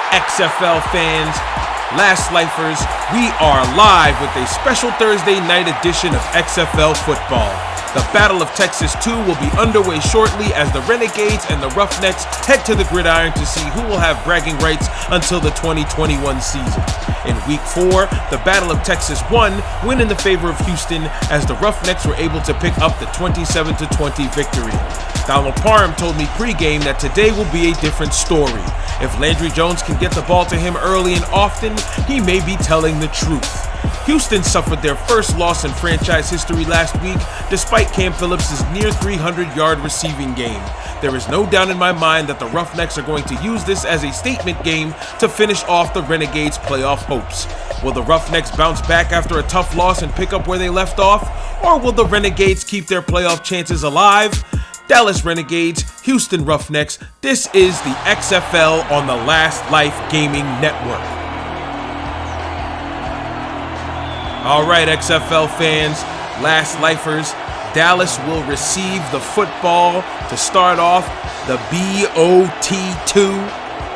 XFL fans, Last Lifers, we are live with a special Thursday night edition of XFL football. The Battle of Texas 2 will be underway shortly as the Renegades and the Roughnecks head to the gridiron to see who will have bragging rights until the 2021 season. In Week 4, the Battle of Texas 1 win in the favor of Houston as the Roughnecks were able to pick up the 27-20 victory. Donald Parham told me pregame that today will be a different story. If Landry Jones can get the ball to him early and often, he may be telling the truth. Houston suffered their first loss in franchise history last week, despite Cam Phillips' near 300-yard receiving game. There is no doubt in my mind that the Roughnecks are going to use this as a statement game to finish off the Renegades' playoff hopes. Will the Roughnecks bounce back after a tough loss and pick up where they left off? Or will the Renegades keep their playoff chances alive? Dallas Renegades, Houston Roughnecks, this is the XFL on the Last Life Gaming Network. All right, XFL fans, Last Lifers, Dallas will receive the football to start off the BOT2.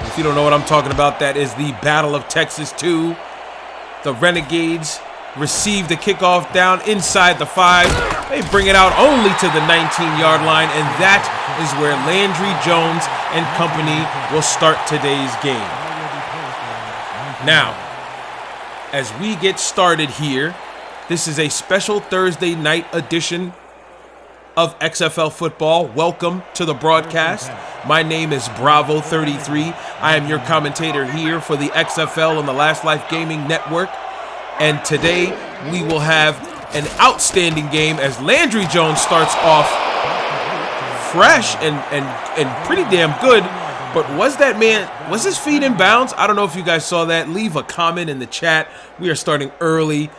If you don't know what I'm talking about, that is the Battle of Texas 2. The Renegades receive the kickoff down inside the 5. They bring it out only to the 19-yard line, and that is where Landry Jones and company will start today's game. Now, as we get started here, this is a special Thursday night edition of XFL football. Welcome to the broadcast. My name is Bravo33. I am your commentator here for the XFL on the Last Life Gaming Network. And today we will have an outstanding game as Landry Jones starts off fresh and pretty damn good. But was his feet in bounds? I don't know if you guys saw that. Leave a comment in the chat. We are starting early.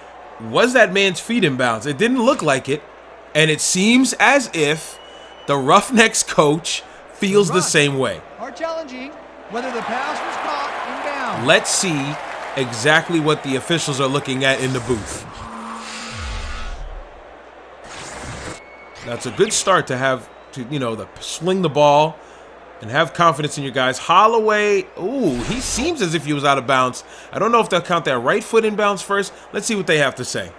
Was that man's feet in bounds? It didn't look like it. And it seems as if the Roughnecks coach feels the same way. Are challenging whether the pass was caught in bounds. Let's see exactly what the officials are looking at in the booth. That's a good start to have to sling the ball and have confidence in your guys. Holloway, ooh, he seems as if he was out of bounds. I don't know if they'll count that right foot in bounds first. Let's see what they have to say.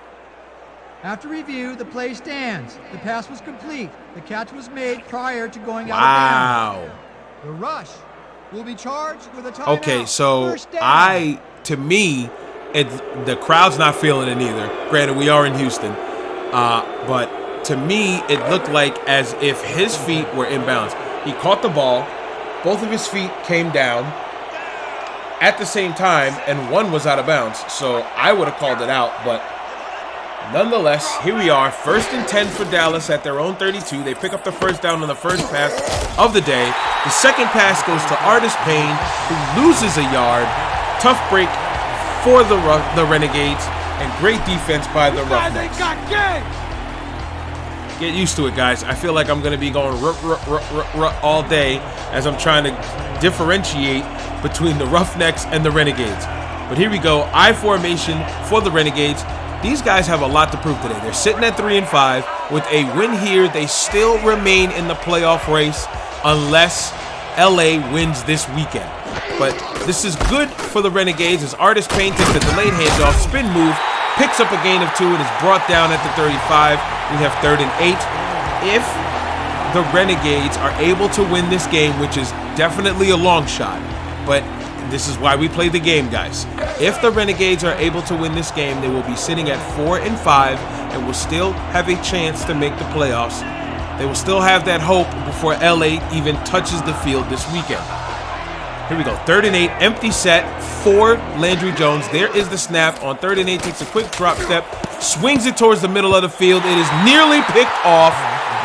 After review, the play stands. The pass was complete. The catch was made prior to going out of bounds. Wow. The rush will be charged with a timeout. Okay, so to me, the crowd's not feeling it either. Granted, we are in Houston, but to me, it looked like as if his feet were in bounds. He caught the ball, both of his feet came down at the same time, and one was out of bounds. So I would have called it out, but nonetheless, here we are, 1st and 10 for Dallas at their own 32. They pick up the first down on the first pass of the day. The second pass goes to Artis Payne, who loses a yard. Tough break for the Renegades, and great defense by the Roughnecks. Get used to it, guys. I feel like I'm going to be going all day as I'm trying to differentiate between the Roughnecks and the Renegades. But here we go, I formation for the Renegades. These guys have a lot to prove today. They're sitting at 3-5. With a win here, they still remain in the playoff race unless LA wins this weekend. But this is good for the Renegades as Artis Payne takes the delayed handoff, spin move, picks up a gain of 2, and is brought down at the 35. We have 3rd and 8. If the Renegades are able to win this game, which is definitely a long shot, but this is why we play the game, guys. If the Renegades are able to win this game, they will be sitting at 4-5 and will still have a chance to make the playoffs. They will still have that hope before LA even touches the field this weekend. Here we go, 3rd and 8, empty set for Landry Jones. There is the snap on 3rd and 8, takes a quick drop step, swings it towards the middle of the field. It is nearly picked off.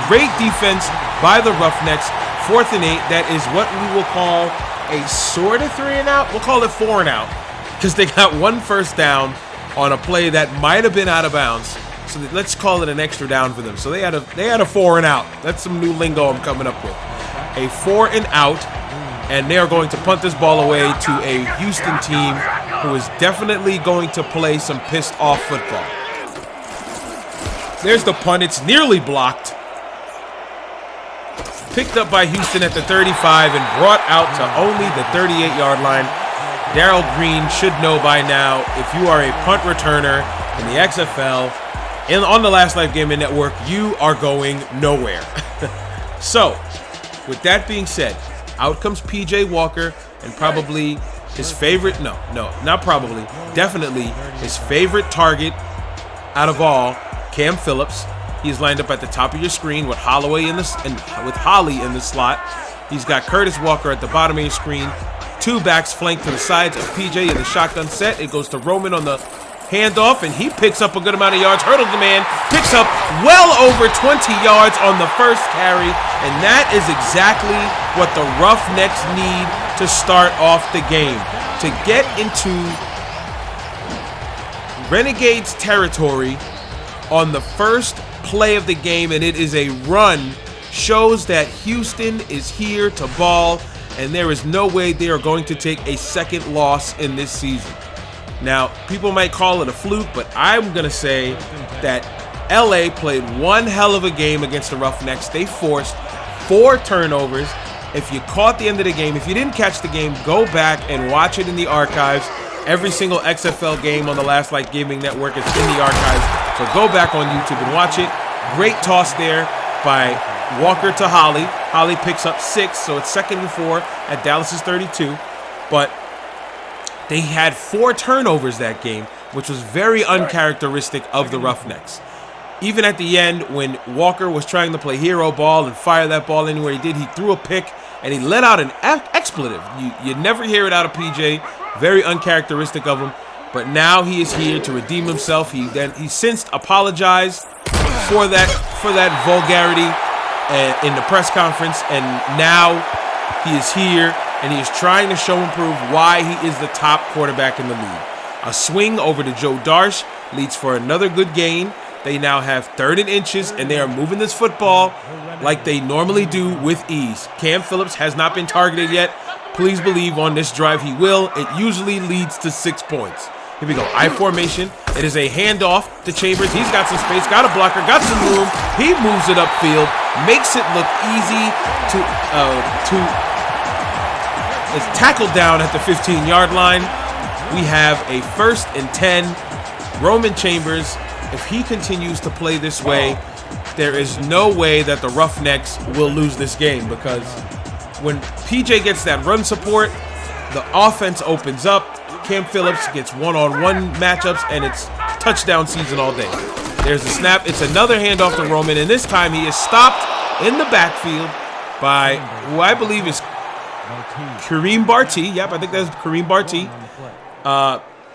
Great defense by the Roughnecks. 4th and 8, that is what we will call a sort of 3 and out. We'll call it 4 and out because they got 1 first down on a play that might have been out of bounds. So let's call it an extra down for them. So they had a 4 and out. That's some new lingo I'm coming up with. A 4 and out. And they are going to punt this ball away to a Houston team who is definitely going to play some pissed off football. There's the punt. It's nearly blocked. Picked up by Houston at the 35 and brought out to only the 38-yard line. Darryl Green should know by now, if you are a punt returner in the XFL and on the Last Life Gaming Network, you are going nowhere. So, with that being said, out comes PJ Walker and probably his favorite, definitely his favorite target out of all, Cam Phillips. He's lined up at the top of your screen with Holly in the slot. He's got Curtis Walker at the bottom of your screen. Two backs flanked to the sides of PJ in the shotgun set. It goes to Roman on the handoff, and he picks up a good amount of yards. Hurdles the man, picks up well over 20 yards on the first carry, and that is exactly what the Roughnecks need to start off the game. To get into Renegades territory on the first play of the game, and it is a run, shows that Houston is here to ball, and there is no way they are going to take a second loss in this season. Now, people might call it a fluke, but I'm going to say that LA played one hell of a game against the Roughnecks. They forced 4 turnovers. If you caught the end of the game, if you didn't catch the game, go back and watch it in the archives. Every single XFL game on the Last Life Gaming Network is in the archives. So go back on YouTube and watch it. Great toss there by Walker to Holly. Holly picks up 6, so it's 2nd and 4 at Dallas's 32. But they had 4 turnovers that game, which was very uncharacteristic of the Roughnecks. Even at the end, when Walker was trying to play hero ball and fire that ball anywhere he did, he threw a pick and he let out an expletive. You never hear it out of PJ. Very uncharacteristic of him. But now he is here to redeem himself. He since apologized for that vulgarity in the press conference, and now he is here and he is trying to show and prove why he is the top quarterback in the league. A swing over to Joe Darsh leads for another good gain. They now have 3rd and inches, and they are moving this football like they normally do with ease. Cam Phillips has not been targeted yet. Please believe on this drive he will. It usually leads to 6 points. Here we go, I formation. It is a handoff to Chambers. He's got some space, got a blocker, got some room. He moves it upfield, makes it look easy to it's tackled down at the 15-yard line. We have a 1st and 10. Roman Chambers, if he continues to play this way, there is no way that the Roughnecks will lose this game, because when PJ gets that run support, the offense opens up. Cam Phillips gets one-on-one matchups, and it's touchdown season all day. There's the snap. It's another handoff to Roman, and this time he is stopped in the backfield by who I believe is Kareem Barty. Yep, I think that's Kareem Barty.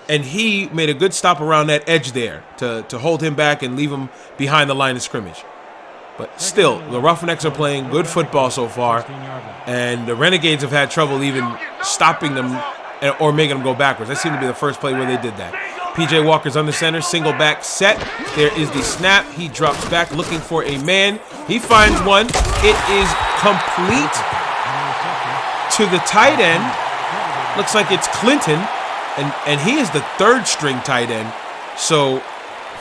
And he made a good stop around that edge there to hold him back and leave him behind the line of scrimmage. But still, the Roughnecks are playing good football so far, and the Renegades have had trouble even stopping them or making them go backwards. That seemed to be the first play where they did that. PJ Walker's under center, single back set. There is the snap. He drops back looking for a man. He finds one. It is complete to the tight end. Looks like it's Clinton, and he is the 3rd string tight end. So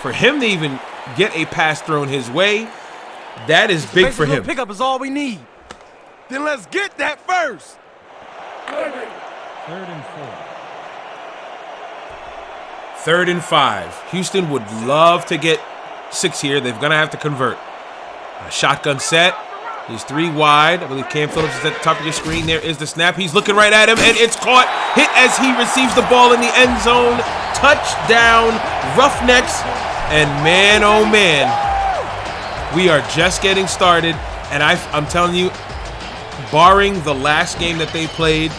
for him to even get a pass thrown his way, that is big for him. Pickup is all we need. Then let's get that first. 3rd and 4. 3rd and 5. Houston would love to get 6 here. They're going to have to convert. A shotgun set. He's 3 wide. I believe Cam Phillips is at the top of your screen. There is the snap. He's looking right at him, and it's caught. Hit as he receives the ball in the end zone. Touchdown, Roughnecks. And man, oh man, we are just getting started. And I'm telling you, barring the last game that they played,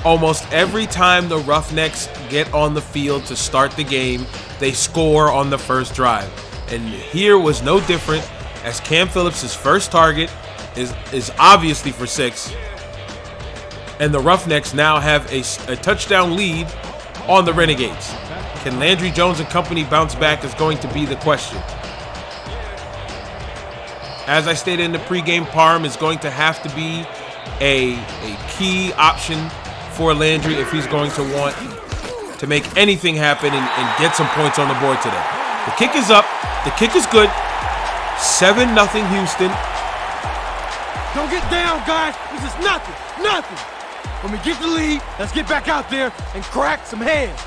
almost every time the Roughnecks get on the field to start the game, they score on the first drive. And here was no different, as Cam Phillips' first target is obviously for 6. And the Roughnecks now have a touchdown lead on the Renegades. Can Landry Jones and company bounce back is going to be the question. As I stated in the pregame, Parham is going to have to be a key option for Landry if he's going to want to make anything happen and get some points on the board today. The kick is up. The kick is good. 7-0 Houston. Don't get down, guys. This is nothing. When we get the lead, let's get back out there and crack some heads.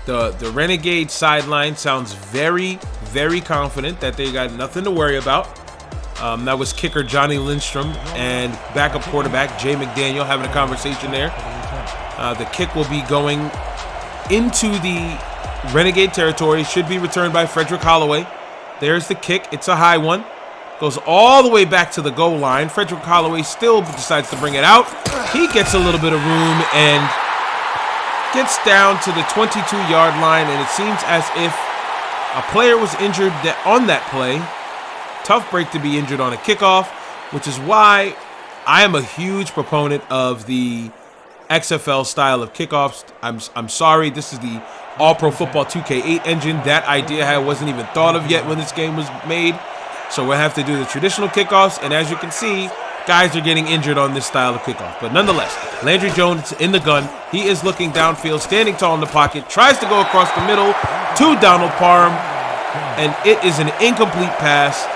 The Renegade sideline sounds very, very confident that they got nothing to worry about. That was kicker Johnny Lindstrom and backup quarterback Jay McDaniel having a conversation there. The kick will be going into the Renegade territory. Should be returned by Frederick Holloway. There's the kick. It's a high one. Goes all the way back to the goal line. Frederick Holloway still decides to bring it out. He gets a little bit of room and gets down to the 22-yard line, and it seems as if a player was injured on that play. Tough break to be injured on a kickoff, which is why I am a huge proponent of the XFL style of kickoffs. I'm sorry, this is the All-Pro Football 2K8 engine. That idea wasn't even thought of yet when this game was made. So we'll have to do the traditional kickoffs, and as you can see, guys are getting injured on this style of kickoff. But nonetheless, Landry Jones in the gun. He is looking downfield, standing tall in the pocket, tries to go across the middle to Donald Parham, and it is an incomplete pass.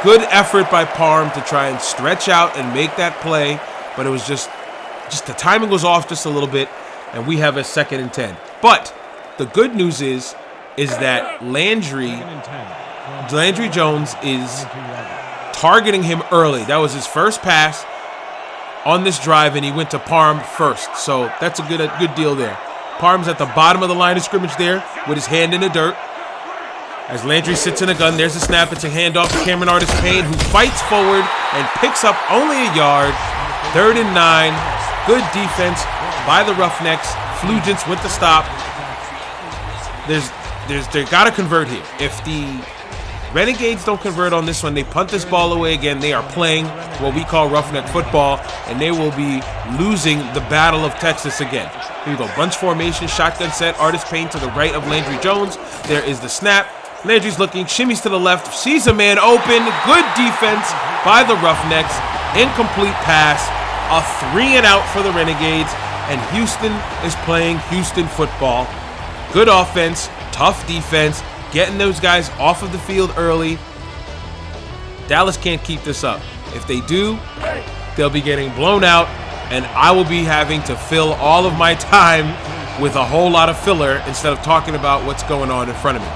Good effort by Parham to try and stretch out and make that play, but it was just the timing was off just a little bit, and we have a 2nd and 10. But the good news is that Landry Jones is targeting him early. That was his first pass on this drive, and he went to Parham first. So that's a good deal there. Parham's at the bottom of the line of scrimmage there with his hand in the dirt. As Landry sits in the gun, there's a snap. It's a handoff to Cameron Artis-Payne, who fights forward and picks up only a yard. 3rd and 9. Good defense by the Roughnecks. Flugents with the stop. They got to convert here. If the Renegades don't convert on this one, they punt this ball away again. They are playing what we call roughneck football, and they will be losing the Battle of Texas again. Here we go. Bunch formation, shotgun set. Artis-Payne to the right of Landry Jones. There is the snap. Landry's looking, shimmies to the left, sees a man open. Good defense by the Roughnecks. Incomplete pass. A 3-and-out for the Renegades, and Houston is playing Houston football. Good offense, tough defense, getting those guys off of the field early. Dallas can't keep this up. If they do, they'll be getting blown out, and I will be having to fill all of my time with a whole lot of filler instead of talking about what's going on in front of me.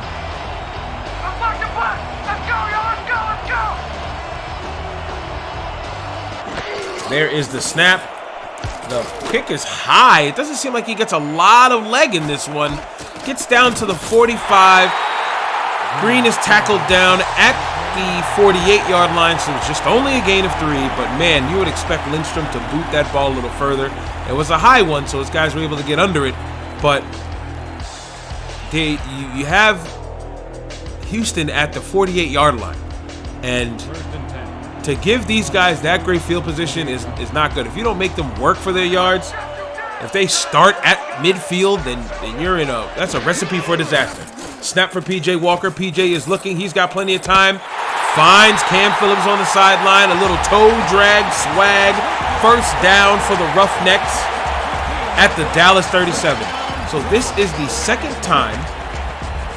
There is the snap. The kick is high. It doesn't seem like he gets a lot of leg in this one. Gets down to the 45. Green is tackled down at the 48-yard line, so it's just only a gain of 3. But, man, you would expect Lindstrom to boot that ball a little further. It was a high one, so his guys were able to get under it. But you have Houston at the 48-yard line. And to give these guys that great field position is not good. If you don't make them work for their yards, if they start at midfield, then you're that's a recipe for disaster. Snap for P.J. Walker. P.J. is looking. He's got plenty of time. Finds Cam Phillips on the sideline. A little toe drag swag. First down for the Roughnecks at the Dallas 37. So this is the 2nd time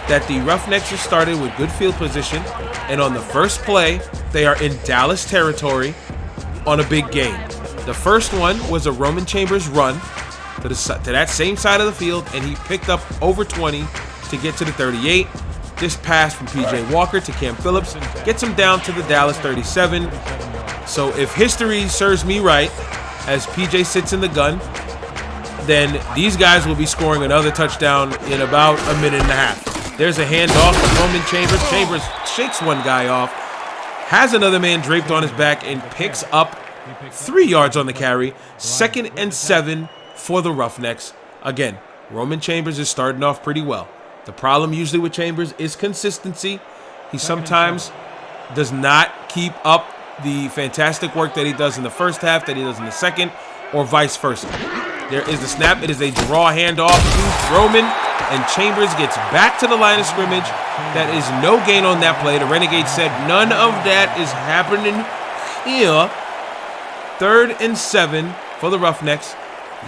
that the Roughnecks have started with good field position, and on the first play, they are in Dallas territory on a big gain. The first one was a Roman Chambers run to that same side of the field, and he picked up over 20 to get to the 38. This pass from P.J. Walker to Cam Phillips gets him down to the Dallas 37. So if history serves me right, as P.J. sits in the gun, then these guys will be scoring another touchdown in about a minute and a half. There's a handoff from Roman Chambers. Chambers shakes one guy off, has another man draped on his back, and picks up 3 yards on the carry. 2nd and 7 for the Roughnecks. Again, Roman Chambers is starting off pretty well. The problem usually with Chambers is consistency. He sometimes does not keep up the fantastic work that he does in the first half that he does in the second, or vice versa. There is the snap. It is a draw handoff to Roman, and Chambers gets back to the line of scrimmage. That is no gain on that play. The Renegades said none of that is happening here. 3rd and 7 for the Roughnecks.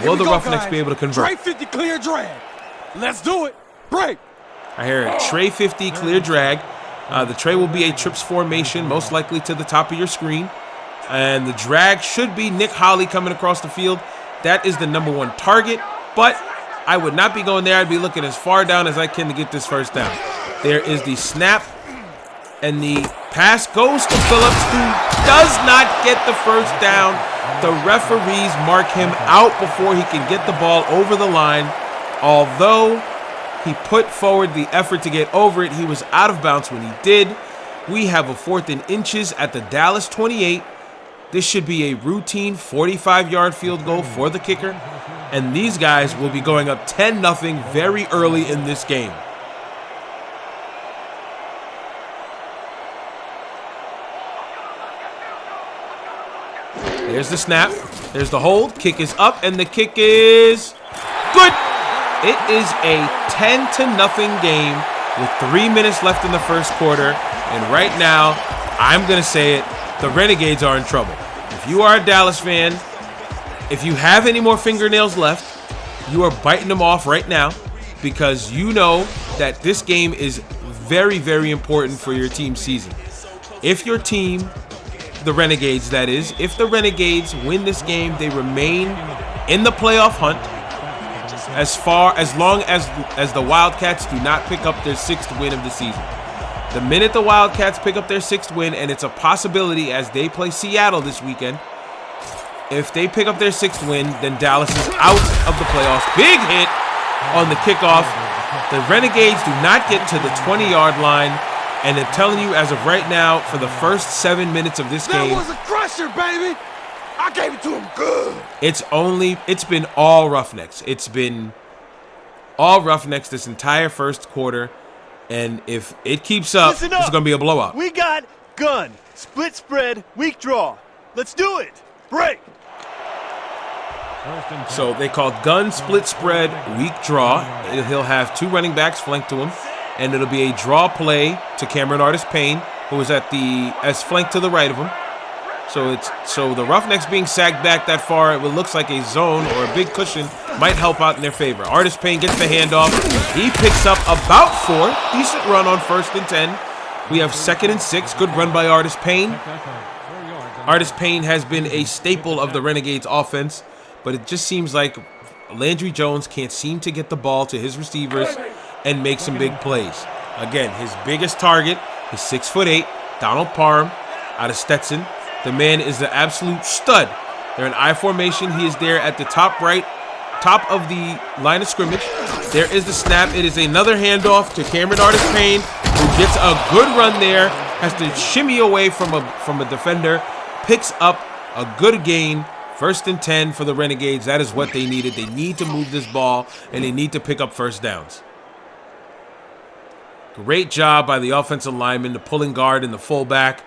Will the Roughnecks be able to convert? Trey 50 clear drag. Let's do it. Break. I hear a Trey 50 clear drag. The tray will be a trips formation, most likely to the top of your screen. And the drag should be Nick Holley coming across the field. That is the #1 target, but I would not be going there. I'd be looking as far down as I can to get this first down. There is the snap, and the pass goes to Phillips, who does not get the first down. The referees mark him out before he can get the ball over the line. Although he put forward the effort to get over it, he was out of bounds when he did. We have a 4th and inches at the Dallas 28. This should be a routine 45-yard field goal for the kicker, and these guys will be going up 10-0 very early in this game. There's the snap. There's the hold. Kick is up, and the kick is good. It is a 10-0 game with 3 minutes left in the first quarter, and right now, I'm going to say it, the Renegades are in trouble. If you are a Dallas fan, if you have any more fingernails left, you are biting them off right now, because you know that this game is very, very important for your team's season. If your team, the Renegades that is, if the Renegades win this game, they remain in the playoff hunt as long as the Wildcats do not pick up their 6th win of the season. The minute the Wildcats pick up their 6th win, and it's a possibility as they play Seattle this weekend, if they pick up their 6th win, then Dallas is out of the playoffs. Big hit on the kickoff. The Renegades do not get to the 20-yard line, and I'm telling you, as of right now, for the first 7 minutes of this game, that was a crusher, baby. I gave it to him good. It's been all Roughnecks. It's been all Roughnecks this entire first quarter. And if it keeps up, it's going to be a blowout. We got gun, split spread, weak draw. Let's do it. Break. So they called gun, split spread, weak draw. He'll have 2 running backs flanked to him. And it'll be a draw play to Cameron Artis-Payne, who is as flanked to the right of him. So the Roughnecks being sagged back that far, it looks like a zone or a big cushion might help out in their favor. Artis-Payne gets the handoff. He picks up about 4. Decent run on 1st and 10. We have 2nd and 6. Good run by Artis-Payne. Artis-Payne has been a staple of the Renegades offense, but it just seems like Landry Jones can't seem to get the ball to his receivers and make some big plays. Again, his biggest target is 6'8", Donald Parham out of Stetson. The man is the absolute stud. They're in I formation. He is there at the top of the line of scrimmage. There is the snap. It is another handoff to Cameron Artis-Payne, who gets a good run there, has to shimmy away from a defender, picks up a good gain. 1st and 10 for the Renegades. That is what they needed. They need to move this ball, and they need to pick up first downs. Great job by the offensive lineman, the pulling guard and the fullback.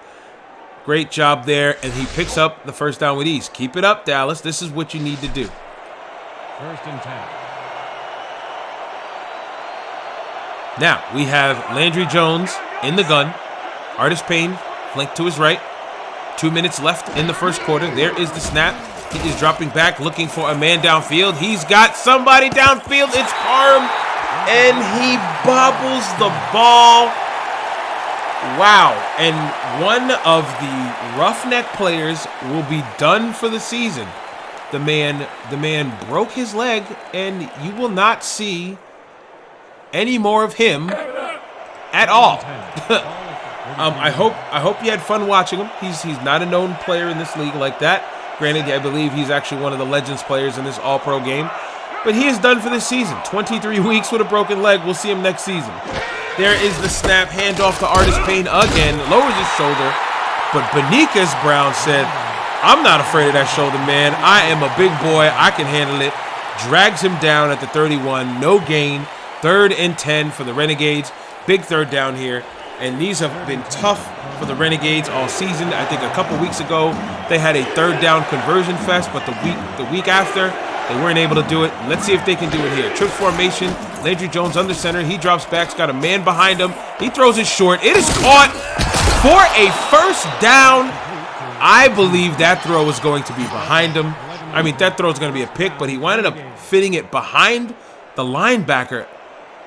Great job there, and he picks up the first down with ease. Keep it up, Dallas. This is what you need to do. 1st and 10. Now, we have Landry Jones in the gun. Artis-Payne flanked to his right. 2 minutes left in the first quarter. There is the snap. He is dropping back, looking for a man downfield. He's got somebody downfield. It's Parham, and he bobbles the ball. Wow, and one of the Roughneck players will be done for the season. The man broke his leg, and you will not see any more of him at all. I hope you had fun watching him. He's not a known player in this league like that. Granted, I believe he's actually one of the Legends players in this All-Pro game. But he is done for this season. 23 weeks with a broken leg. We'll see him next season. There is the snap, handoff to Artis-Payne again, lowers his shoulder, but Beniquez Brown said, I'm not afraid of that shoulder, man. I am a big boy. I can handle it. Drags him down at the 31, no gain. 3rd and 10 for the Renegades. Big 3rd down here, and these have been tough for the Renegades all season. I think a couple weeks ago, they had a 3rd down conversion fest, but the week after, they weren't able to do it. Let's see if they can do it here. Trick formation. Landry Jones under center. He drops back. He's got a man behind him. He throws it short. It is caught for a 1st down. I believe that throw was going to be behind him. I mean, that throw is going to be a pick, but he wound up fitting it behind the linebacker.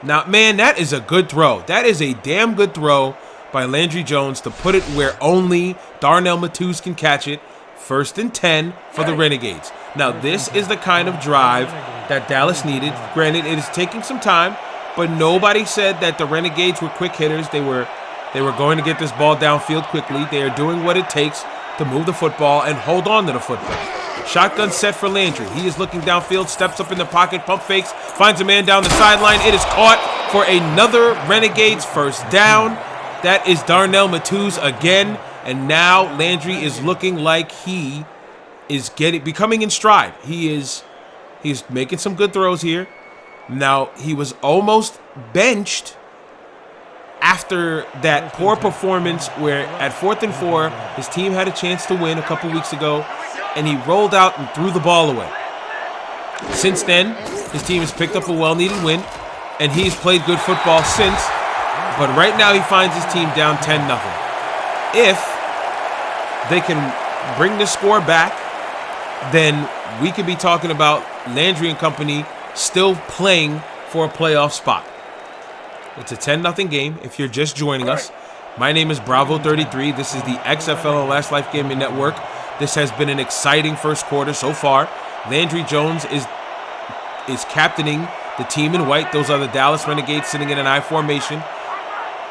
Now, man, that is a good throw. That is a damn good throw by Landry Jones to put it where only Darnell Matthews can catch it. 1st and 10 for the Renegades. Now, this is the kind of drive that Dallas needed. Granted, it is taking some time, but nobody said that the Renegades were quick hitters. They were going to get this ball downfield quickly. They are doing what it takes to move the football and hold on to the football. Shotgun set for Landry. He is looking downfield, steps up in the pocket, pump fakes, finds a man down the sideline. It is caught for another Renegades first down. That is Darnell Matthews again. And now Landry is looking like he is becoming in stride. He's making some good throws here. Now, he was almost benched after that poor performance where at 4th and 4, his team had a chance to win a couple weeks ago, and he rolled out and threw the ball away. Since then, his team has picked up a well-needed win, and he's played good football since. But right now, he finds his team down 10-0. If they can bring the score back, then we could be talking about Landry and company still playing for a playoff spot. It's a 10-0 game if you're just joining us. My name is Bravo33. This is the XFL and Last Life Gaming Network. This has been an exciting first quarter so far. Landry Jones is captaining the team in white. Those are the Dallas Renegades sitting in an I formation.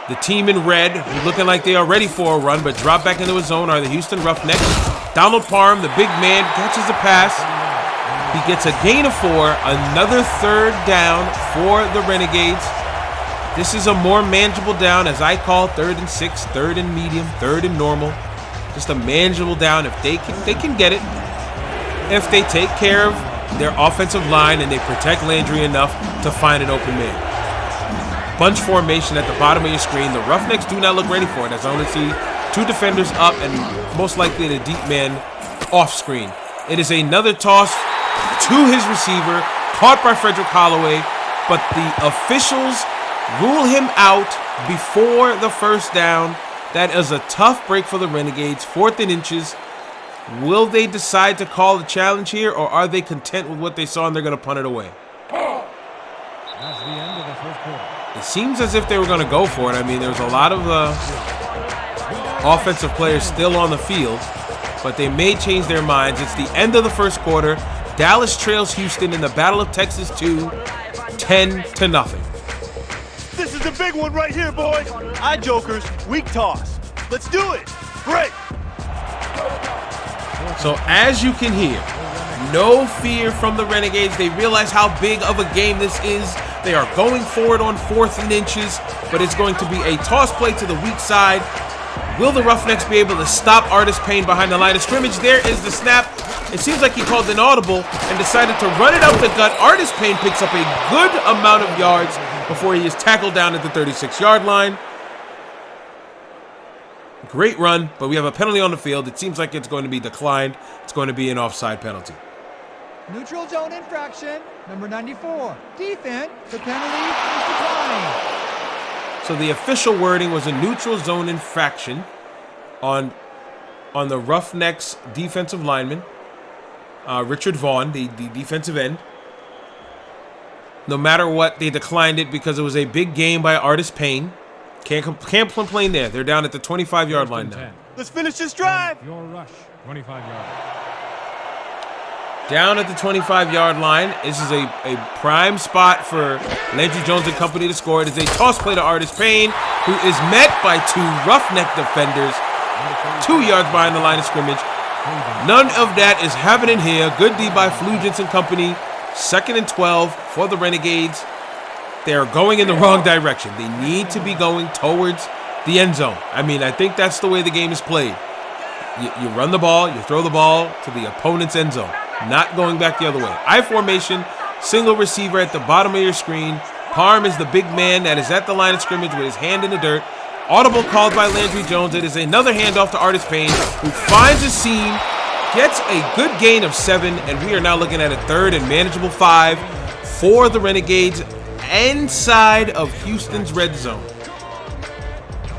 The team in red, looking like they are ready for a run, but drop back into a zone, are the Houston Roughnecks. Donald Parham, the big man, catches the pass. He gets a gain of 4, another 3rd down for the Renegades. This is a more manageable down, as I call 3rd and 6, 3rd and medium, 3rd and normal. Just a manageable down if they can get it. If they take care of their offensive line and they protect Landry enough to find an open man. Bunch formation at the bottom of your screen. The Roughnecks do not look ready for it, as I only see 2 defenders up and most likely the deep man off screen. It is another toss to his receiver, caught by Frederick Holloway, but the officials rule him out before the first down. That is a tough break for the Renegades, 4th and inches. Will they decide to call the challenge here, or are they content with what they saw and they're going to punt it away? That's the end of the first quarter. It seems as if they were going to go for it. I mean, there's a lot of offensive players still on the field, but they may change their minds. It's the end of the first quarter. Dallas trails Houston in the Battle of Texas 2, 10-0. This is a big one right here, boys. Eye jokers, weak toss. Let's do it. Break. So as you can hear, no fear from the Renegades. They realize how big of a game this is. They are going forward on 4th and inches, but it's going to be a toss play to the weak side. Will the Roughnecks be able to stop Artis Payne behind the line of scrimmage? There is the snap. It seems like he called an audible and decided to run it up the gut. Artis Payne picks up a good amount of yards before he is tackled down at the 36-yard line. Great run, but we have a penalty on the field. It seems like it's going to be declined. It's going to be an offside penalty. Neutral zone infraction, number 94. Defense, the penalty is declined. So the official wording was a neutral zone infraction on the Roughnecks defensive lineman, Richard Vaughn, the defensive end. No matter what, they declined it because it was a big game by Artis Payne. Can't complain there. They're down at the 25-yard line now. Let's finish this drive. Your rush, 25 yards. Down at the 25-yard line. This is a prime spot for Landry Jones and company to score. It is a toss play to Artis Payne, who is met by 2 Roughneck defenders 2 yards behind the line of scrimmage. None of that is happening here. Good D by Flugents and company. 2nd and 12 for the Renegades. They're going in the wrong direction. They need to be going towards the end zone. I mean, I think that's the way the game is played. You run the ball, you throw the ball to the opponent's end zone, not going back the other way. I formation, single receiver at the bottom of your screen. Parham is the big man that is at the line of scrimmage with his hand in the dirt. Audible called by Landry Jones. It is another handoff to Artis Payne, who finds a seam, gets a good gain of 7, and we are now looking at a 3rd and manageable 5 for the Renegades inside of Houston's red zone.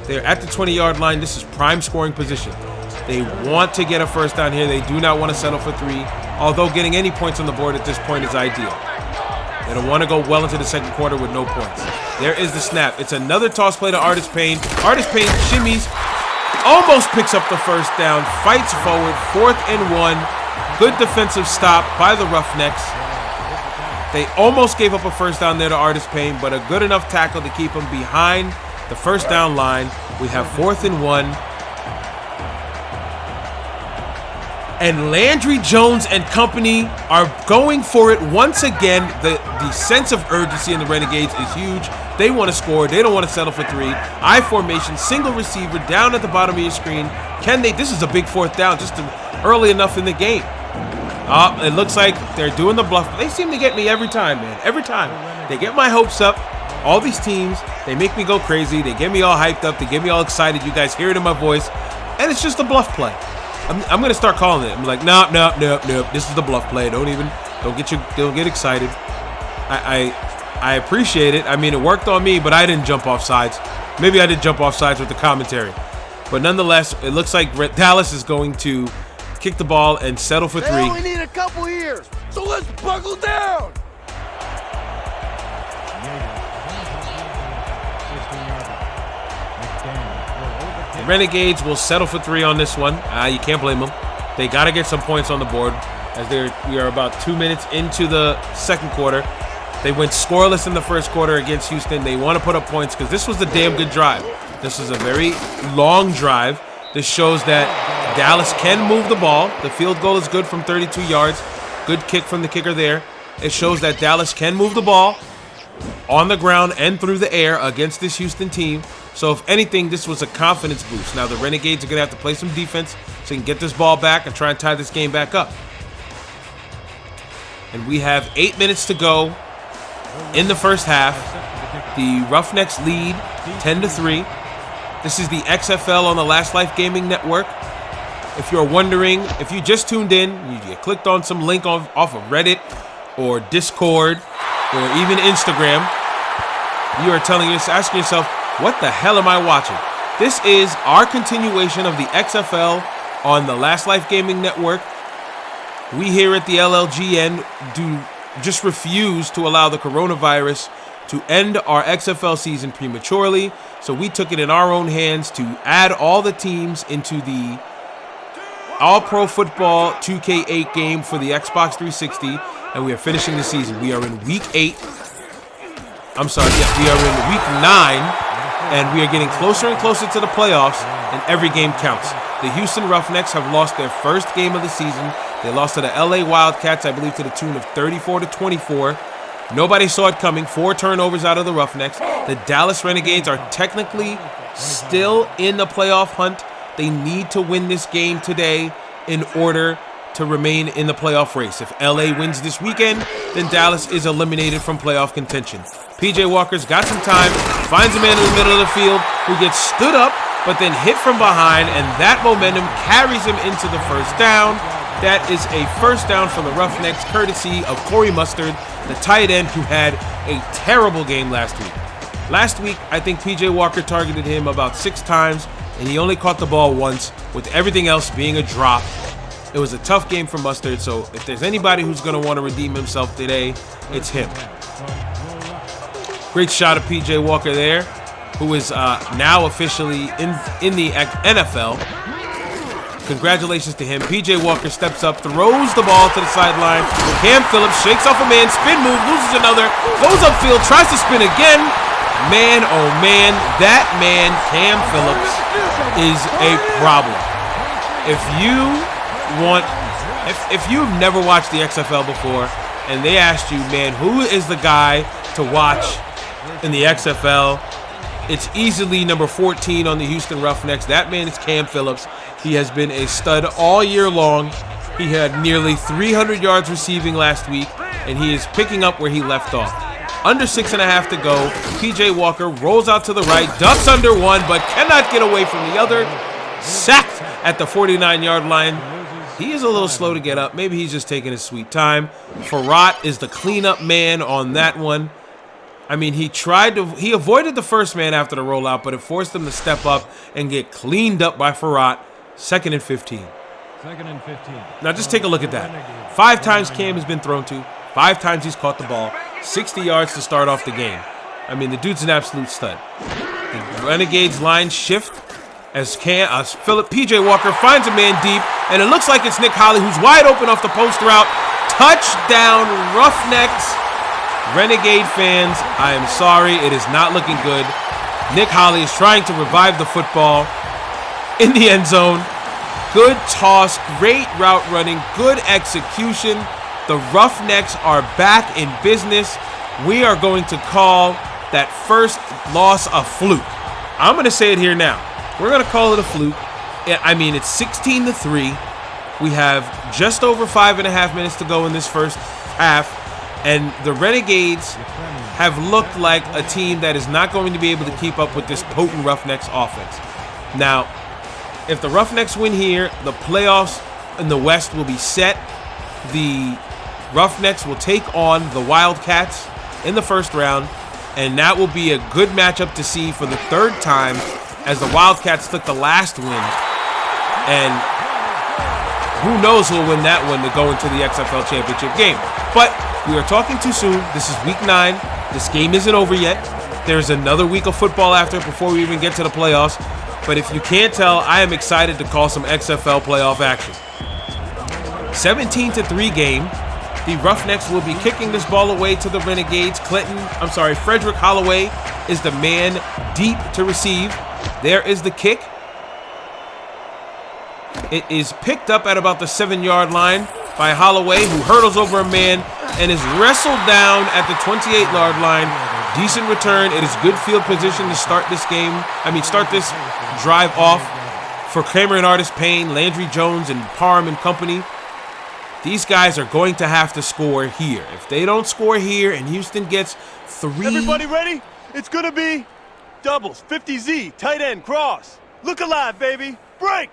They're at the 20-yard line. This is prime scoring position. They want to get a first down here. They do not want to settle for 3, although getting any points on the board at this point is ideal. They don't want to go well into the second quarter with no points. There is the snap. It's another toss play to Artis Payne. Artis Payne shimmies, almost picks up the first down, fights forward, 4th and 1. Good defensive stop by the Roughnecks. They almost gave up a first down there to Artis Payne, but a good enough tackle to keep him behind the first down line. We have 4th and 1. And Landry Jones and company are going for it once again. The sense of urgency in the Renegades is huge. They want to score. They don't want to settle for 3. I formation, single receiver down at the bottom of your screen. Can they? This is a big 4th down, just early enough in the game. It looks like they're doing the bluff. They seem to get me every time, man. Every time. They get my hopes up. All these teams, they make me go crazy. They get me all hyped up. They get me all excited. You guys hear it in my voice. And it's just a bluff play. I'm going to start calling it. I'm like, nope. This is the bluff play. Don't get excited. I appreciate it. I mean, it worked on me, but I didn't jump off sides. Maybe I did jump off sides with the commentary. But nonetheless, it looks like Dallas is going to kick the ball and settle for 3. They only need a couple here, so let's buckle down. The Renegades will settle for 3 on this one. You can't blame them. They got to get some points on the board as we are about 2 minutes into the second quarter. They went scoreless in the first quarter against Houston. They want to put up points because this was a damn good drive. This was a very long drive. This shows that Dallas can move the ball. The field goal is good from 32 yards. Good kick from the kicker there. It shows that Dallas can move the ball on the ground and through the air against this Houston team. So if anything, this was a confidence boost. Now the Renegades are going to have to play some defense so they can get this ball back and try and tie this game back up. And we have 8 minutes to go in the first half. The Roughnecks lead 10-3. This is the XFL on the Last Life Gaming Network. If you're wondering, if you just tuned in, you clicked on some link off of Reddit or Discord or even Instagram, you are asking yourself, what the hell am I watching? This is our continuation of the XFL on the Last Life Gaming Network. We here at the LLGN just refuse to allow the coronavirus to end our XFL season prematurely. So we took it in our own hands to add all the teams into the All-Pro Football 2K8 game for the Xbox 360, and we are finishing the season. We are in week 8. I'm sorry, yeah, we are in week 9, and we are getting closer and closer to the playoffs, and every game counts. The Houston Roughnecks have lost their first game of the season. They lost to the LA Wildcats, I believe, to the tune of 34-24. Nobody saw it coming. 4 turnovers out of the Roughnecks. The Dallas Renegades are technically still in the playoff hunt. They need to win this game today in order to remain in the playoff race. If LA wins this weekend, then Dallas is eliminated from playoff contention. PJ Walker's got some time, finds a man in the middle of the field who gets stood up, but then hit from behind, and that momentum carries him into the first down. That is a first down for the Roughnecks, courtesy of Corey Mustard, the tight end who had a terrible game last week. Last week, I think PJ Walker targeted him about 6 times, and he only caught the ball once, with everything else being a drop. It was a tough game for Mustard, so if there's anybody who's going to want to redeem himself today, it's him. Great shot of PJ Walker there, who is now officially in the NFL. Congratulations to him. PJ Walker steps up, throws the ball to the sideline. Cam Phillips shakes off a man, spin move, loses another, goes upfield, tries to spin again. Man, oh man, that man, Cam Phillips, is a problem. If you've never watched the XFL before and they asked you, man, who is the guy to watch in the XFL? It's easily number 14 on the Houston Roughnecks. That man is Cam Phillips. He has been a stud all year long. He had nearly 300 yards receiving last week, and he is picking up where he left off. Under 6.5 to go. PJ Walker rolls out to the right, ducks under one, but cannot get away from the other. Sacked at the 49-yard line. He is a little slow to get up. Maybe he's just taking his sweet time. Farrat is the cleanup man on that one. I mean, he avoided the first man after the rollout, but it forced him to step up and get cleaned up by Farrat. 2nd and 15. 2nd and 15. Now just take a look at that. 5 times Cam has been thrown to. 5 times he's caught the ball. 60 yards to start off the game. I mean, the dude's an absolute stud. The Renegades line shift as P.J. Walker finds a man deep, and it looks like it's Nick Holley who's wide open off the post route. Touchdown, Roughnecks. Renegade fans, I am sorry, it is not looking good. Nick Holley is trying to revive the football in the end zone. Good toss, great route running, good execution. The Roughnecks are back in business. We are going to call that first loss a fluke. I'm going to say it here now. We're going to call it a fluke. I mean, it's 16-3. We have just over 5.5 minutes to go in this first half, and the Renegades have looked like a team that is not going to be able to keep up with this potent Roughnecks offense. Now, if the Roughnecks win here, the playoffs in the West will be set. The Roughnecks will take on the Wildcats in the first round, and that will be a good matchup to see for the third time, as the Wildcats took the last win. And who knows who will win that one to go into the XFL championship game. But we are talking too soon. This is week 9. This game isn't over yet. There's another week of football after before we even get to the playoffs. But if you can't tell, I am excited to call some XFL playoff action. 17-3 game. The Roughnecks will be kicking this ball away to the Renegades. Frederick Holloway is the man deep to receive. There is the kick. It is picked up at about the 7-yard line by Holloway, who hurdles over a man and is wrestled down at the 28-yard line. Decent return. It is good field position to start this drive off for Cameron Artis-Payne, Landry Jones, and Parham and company. These guys are going to have to score here. If they don't score here and Houston gets 3... Everybody ready? It's going to be doubles, 50Z, tight end, cross. Look alive, baby. Break!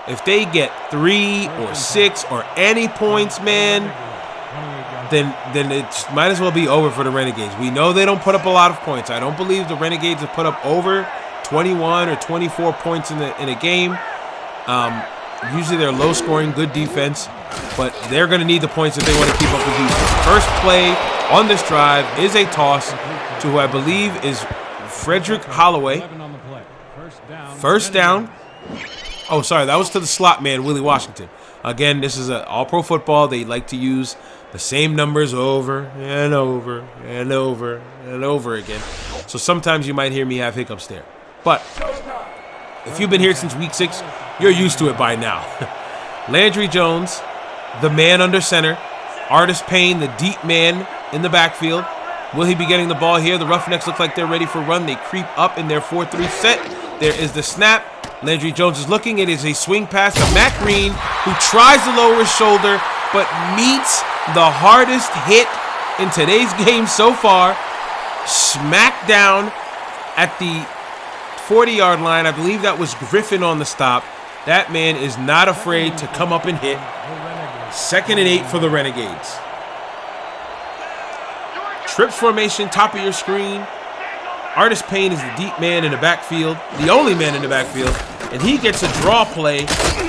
If they get 3 or 6 or any points, man, then it might as well be over for the Renegades. We know they don't put up a lot of points. I don't believe the Renegades have put up over 21 or 24 points in a game. Usually they're low-scoring, good defense, but they're going to need the points if they want to keep up with Houston. First play on this drive is a toss to who I believe is Frederick Holloway. First down. Oh, sorry, that was to the slot man, Willie Washington. Again, this is all-pro football. They like to use the same numbers over and over and over and over again. So sometimes you might hear me have hiccups there. But if you've been here since week 6, you're used to it by now. Landry Jones, the man under center. Artis-Payne, the deep man in the backfield. Will he be getting the ball here? The Roughnecks look like they're ready for run. They creep up in their 4-3 set. There is the snap. Landry Jones is looking. It is a swing pass to Matt Green, who tries to lower his shoulder, but meets the hardest hit in today's game so far. Smack down at the 40-yard line. I believe that was Griffin on the stop. That man is not afraid to come up and hit. 2nd and 8 for the Renegades. Trips formation, top of your screen. Artis-Payne is the deep man in the backfield, the only man in the backfield, and he gets a draw play,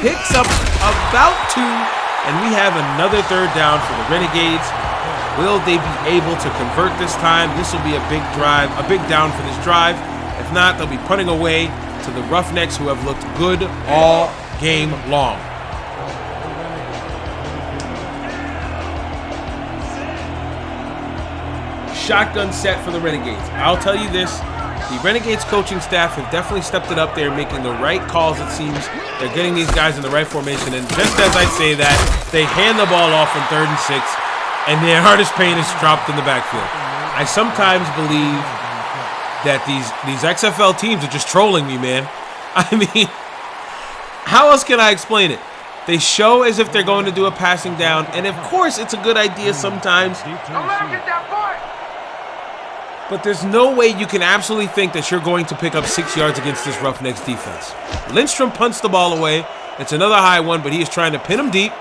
picks up about 2, and we have another 3rd down for the Renegades. Will they be able to convert this time? This will be a big drive, a big down for this drive. If not, they'll be punting away to the Roughnecks, who have looked good all game long. Shotgun set for the Renegades. I'll tell you this, the Renegades coaching staff have definitely stepped it up there, making the right calls, it seems. They're getting these guys in the right formation, and just as I say that, they hand the ball off on 3rd and 6, and then Artis-Payne is dropped in the backfield. I sometimes believe that these XFL teams are just trolling me, man. I mean, how else can I explain it? They show as if they're going to do a passing down, and of course it's a good idea sometimes. But there's no way you can absolutely think that you're going to pick up 6 yards against this Roughnecks defense. Lindstrom punts the ball away. It's another high one, but he is trying to pin him deep.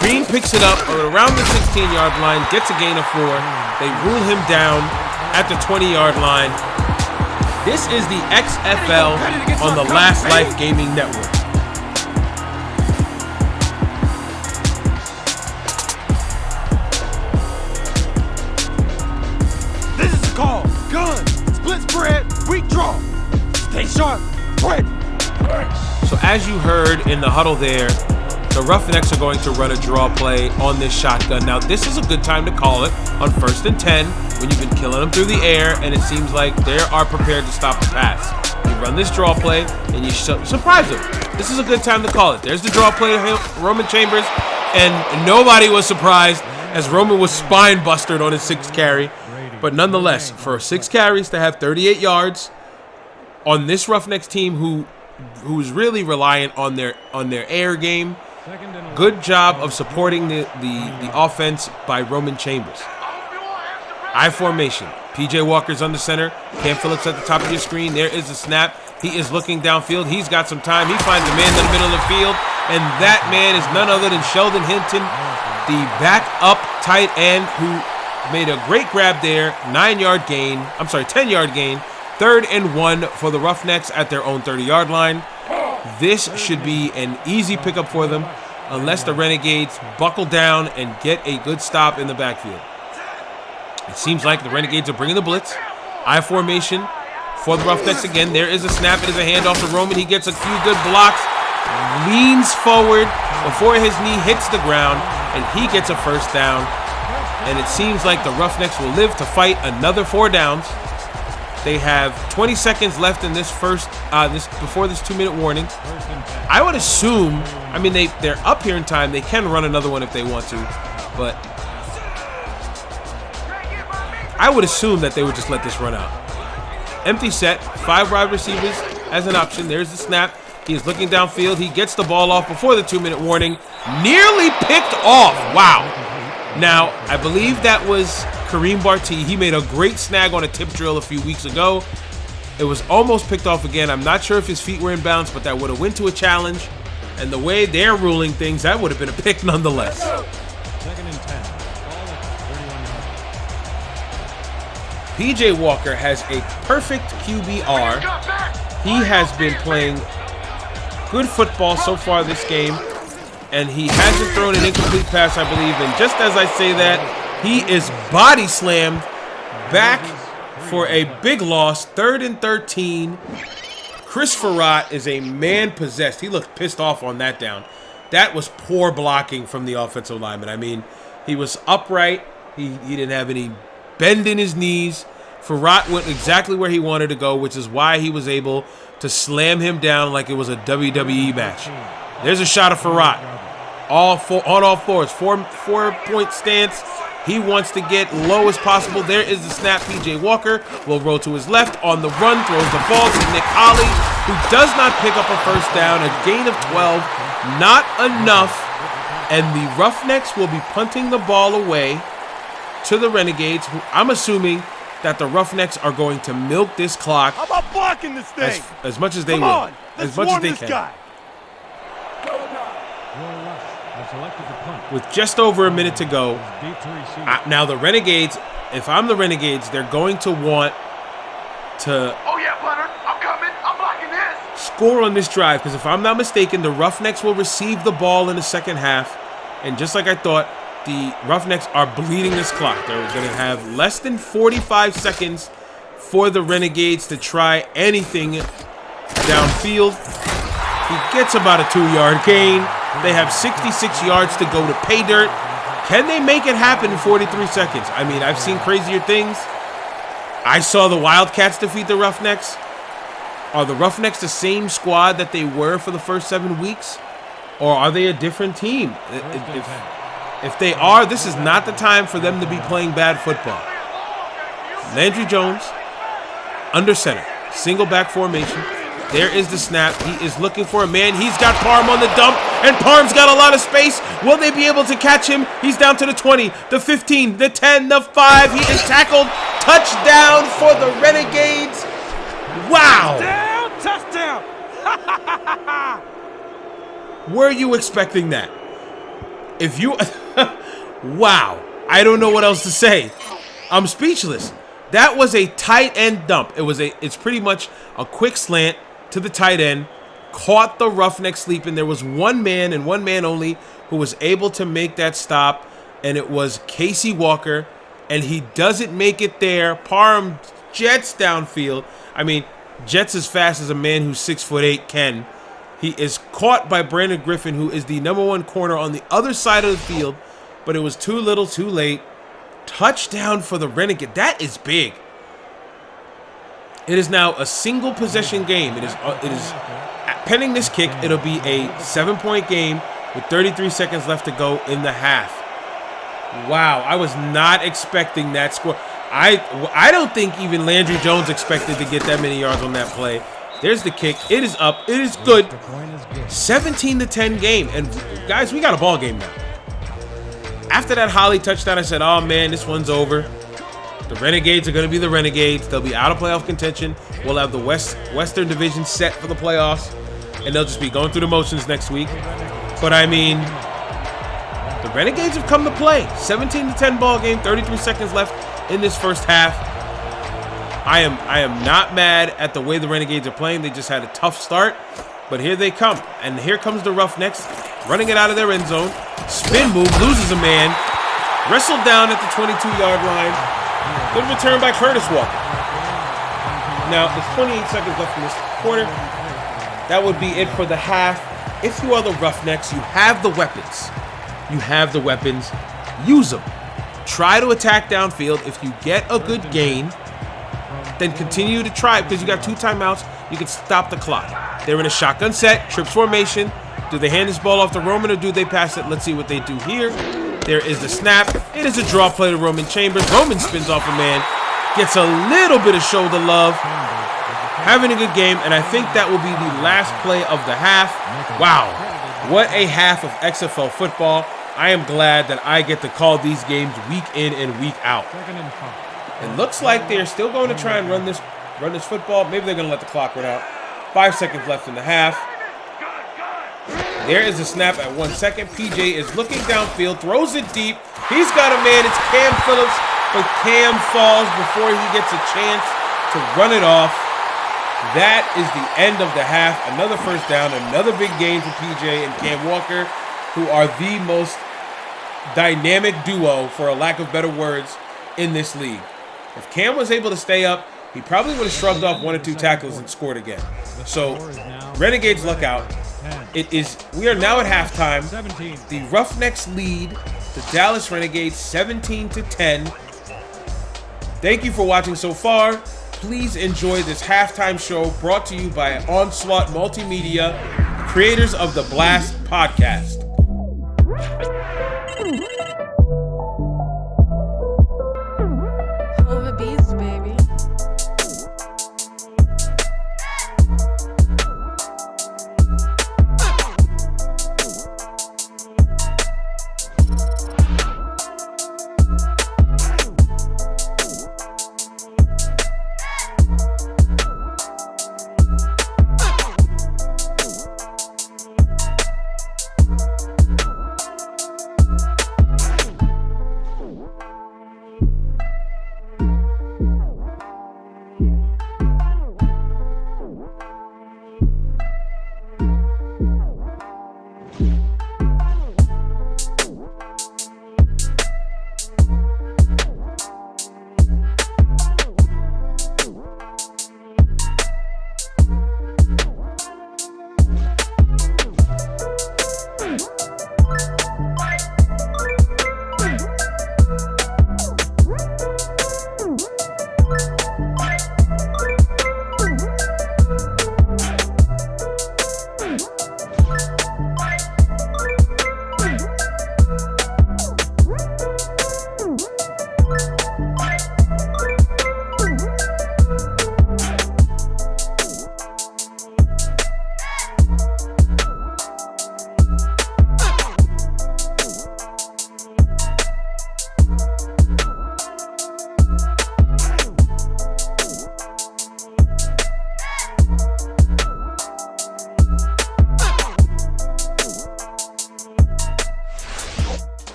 Green picks it up around the 16-yard line, gets a gain of 4. They rule him down at the 20-yard line. This is the XFL on the Last Life Gaming Network. This is the call. Gun, split spread, weak draw. Stay sharp, break. So as you heard in the huddle there, the Roughnecks are going to run a draw play on this shotgun. Now, this is a good time to call it on 1st and 10 when you've been killing them through the air and it seems like they are prepared to stop the pass. You run this draw play and you surprise them. This is a good time to call it. There's the draw play to Roman Chambers, and nobody was surprised as Roman was spine busted on his 6th carry. But nonetheless, for 6 carries to have 38 yards on this Roughnecks team who's really reliant on their air game, good job of supporting the offense by Roman Chambers. I formation. PJ Walker's under center. Cam Phillips at the top of your screen. There is the snap. He is looking downfield. He's got some time. He finds a man in the middle of the field, and that man is none other than Sheldon Hinton, the backup tight end who made a great grab there. 10-yard gain. 3rd and 1 for the Roughnecks at their own 30-yard line. This should be an easy pickup for them unless the Renegades buckle down and get a good stop in the backfield. It seems like the Renegades are bringing the blitz. I formation for the Roughnecks again. There is a snap. It is a handoff to Roman. He gets a few good blocks, leans forward before his knee hits the ground, and he gets a 1st down. And it seems like the Roughnecks will live to fight another 4 downs. They have 20 seconds left in this before this 2-minute warning. I would assume, I mean, they're up here in time. They can run another one if they want to, but I would assume that they would just let this run out. Empty set, 5 wide receivers as an option. There's the snap. He is looking downfield. He gets the ball off before the 2-minute warning. Nearly picked off. Wow. Now, I believe that was Kareem Barty. He made a great snag on a tip drill a few weeks ago. It was almost picked off again. I'm not sure if his feet were in bounds, but that would have went to a challenge. And the way they're ruling things, that would have been a pick nonetheless. 2nd and 10. Ball at 31 yards. PJ Walker has a perfect QBR. He has been playing good football so far this game, and he hasn't thrown an incomplete pass, I believe. And just as I say that, he is body slammed back for a big loss. 3rd and 13. Chris Farrat is a man possessed. He looked pissed off on that down. That was poor blocking from the offensive lineman. I mean, he was upright. He didn't have any bend in his knees. Farrat went exactly where he wanted to go, which is why he was able to slam him down like it was a WWE match. There's a shot of Farrat. On all fours. 4-point stance. He wants to get low as possible. There is the snap. PJ Walker will roll to his left on the run, throws the ball to Nick Holly, who does not pick up a 1st down. A gain of 12, not enough. And the Roughnecks will be punting the ball away to the Renegades, who I'm assuming that the Roughnecks are going to milk this clock. How about blocking this thing? As much as they will. On, as much as they can. Guy. With just over a minute to go. Now the Renegades, if I'm the Renegades, they're going to want to score on this drive, because if I'm not mistaken, the Roughnecks will receive the ball in the second half. And just like I thought, the Roughnecks are bleeding this clock. They're going to have less than 45 seconds for the Renegades to try anything downfield. He gets about a 2-yard gain. They have 66 yards to go to pay dirt. Can they make it happen in 43 seconds? I mean, I've seen crazier things. I saw the Wildcats defeat the Roughnecks. Are the Roughnecks the same squad that they were for the first 7 weeks? Or are they a different team? If they are, this is not the time for them to be playing bad football. Landry Jones, under center, single back formation. There is the snap. He is looking for a man. He's got Parham on the dump, and Parham's got a lot of space. Will they be able to catch him? He's down to the 20, the 15, the 10, the 5. He is tackled. Touchdown for the Renegades. Wow. Touchdown. Were you expecting that? If you... Wow. I don't know what else to say. I'm speechless. That was a tight end dump. It's pretty much a quick slant to the tight end. Caught the Roughneck sleeping. There was one man and one man only who was able to make that stop, and it was Casey Walker, and he doesn't make it there. Parham jets downfield. I mean, jets as fast as a man who's 6'8" can. He is caught by Brandon Griffin, who is the #1 corner on the other side of the field, but it was too little, too late. Touchdown for the Renegade. That is big. It is now a single possession game. It is pending this kick. It'll be a 7-point game with 33 seconds left to go in the half. Wow, I was not expecting that score. I don't think even Landry Jones expected to get that many yards on that play. There's the kick. It is up. It is good. 17-10 game. And guys, we got a ball game now. After that Holly touchdown, I said, oh man, this one's over. The Renegades are going to be the Renegades. They'll be out of playoff contention. We'll have the Western Division set for the playoffs. And they'll just be going through the motions next week. But I mean, the Renegades have come to play. 17-10 ball game, 33 seconds left in this first half. I am not mad at the way the Renegades are playing. They just had a tough start, but here they come. And here comes the Roughnecks, running it out of their end zone. Spin move, loses a man. Wrestled down at the 22-yard line. Good return by Curtis Walker. Now, there's 28 seconds left in this quarter. That would be it for the half. If you are the Roughnecks, you have the weapons. You have the weapons. Use them. Try to attack downfield. If you get a good gain, then continue to try it because you got 2 timeouts. You can stop the clock. They're in a shotgun set, trips formation. Do they hand this ball off to Roman or do they pass it? Let's see what they do here. There is the snap. It is a draw play to Roman Chambers. Roman spins off a man. Gets a little bit of shoulder love. Having a good game, and I think that will be the last play of the half. Wow, what a half of XFL football. I am glad that I get to call these games week in and week out. It looks like they're still going to try and run this football. Maybe they're going to let the clock run out. 5 seconds left in the half. There is a snap at 1 second. PJ is looking downfield, throws it deep. He's got a man. It's Cam Phillips, but Cam falls before he gets a chance to run it off. That is the end of the half. Another first down, another big gain for PJ and Cam Walker, who are the most dynamic duo, for a lack of better words, in this league. If Cam was able to stay up, he probably would have shrugged off 1 or 2 tackles and scored again. So, Renegades, look out. We are now at halftime. The Roughnecks lead the Dallas Renegades 17-10. Thank you for watching so far. Please enjoy this halftime show brought to you by Onslaught Multimedia, creators of the Blast podcast. Over bees, baby.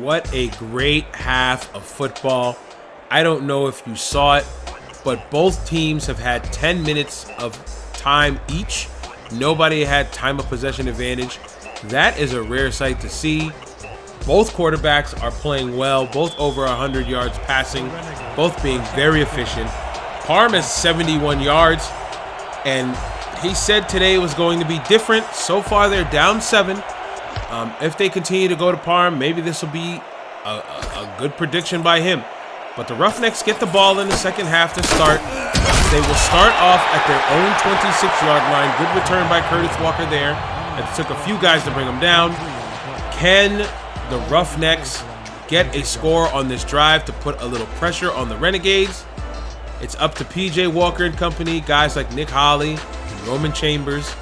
What a great half of football. I don't know if you saw it, but both teams have had 10 minutes of time each. Nobody had time of possession advantage. That is a rare sight to see. Both quarterbacks are playing well, both over 100 yards passing, both being very efficient. Parm has 71 yards, and he said today was going to be different. So far, they're down 7. If they continue to go to Parm, maybe this will be a good prediction by him. But the Roughnecks get the ball in the second half to start. They will start off at their own 26-yard line. Good return by Curtis Walker there. It took a few guys to bring him down. Can the Roughnecks get a score on this drive to put a little pressure on the Renegades? It's up to PJ Walker and company, guys like Nick Holley, and Roman Chambers,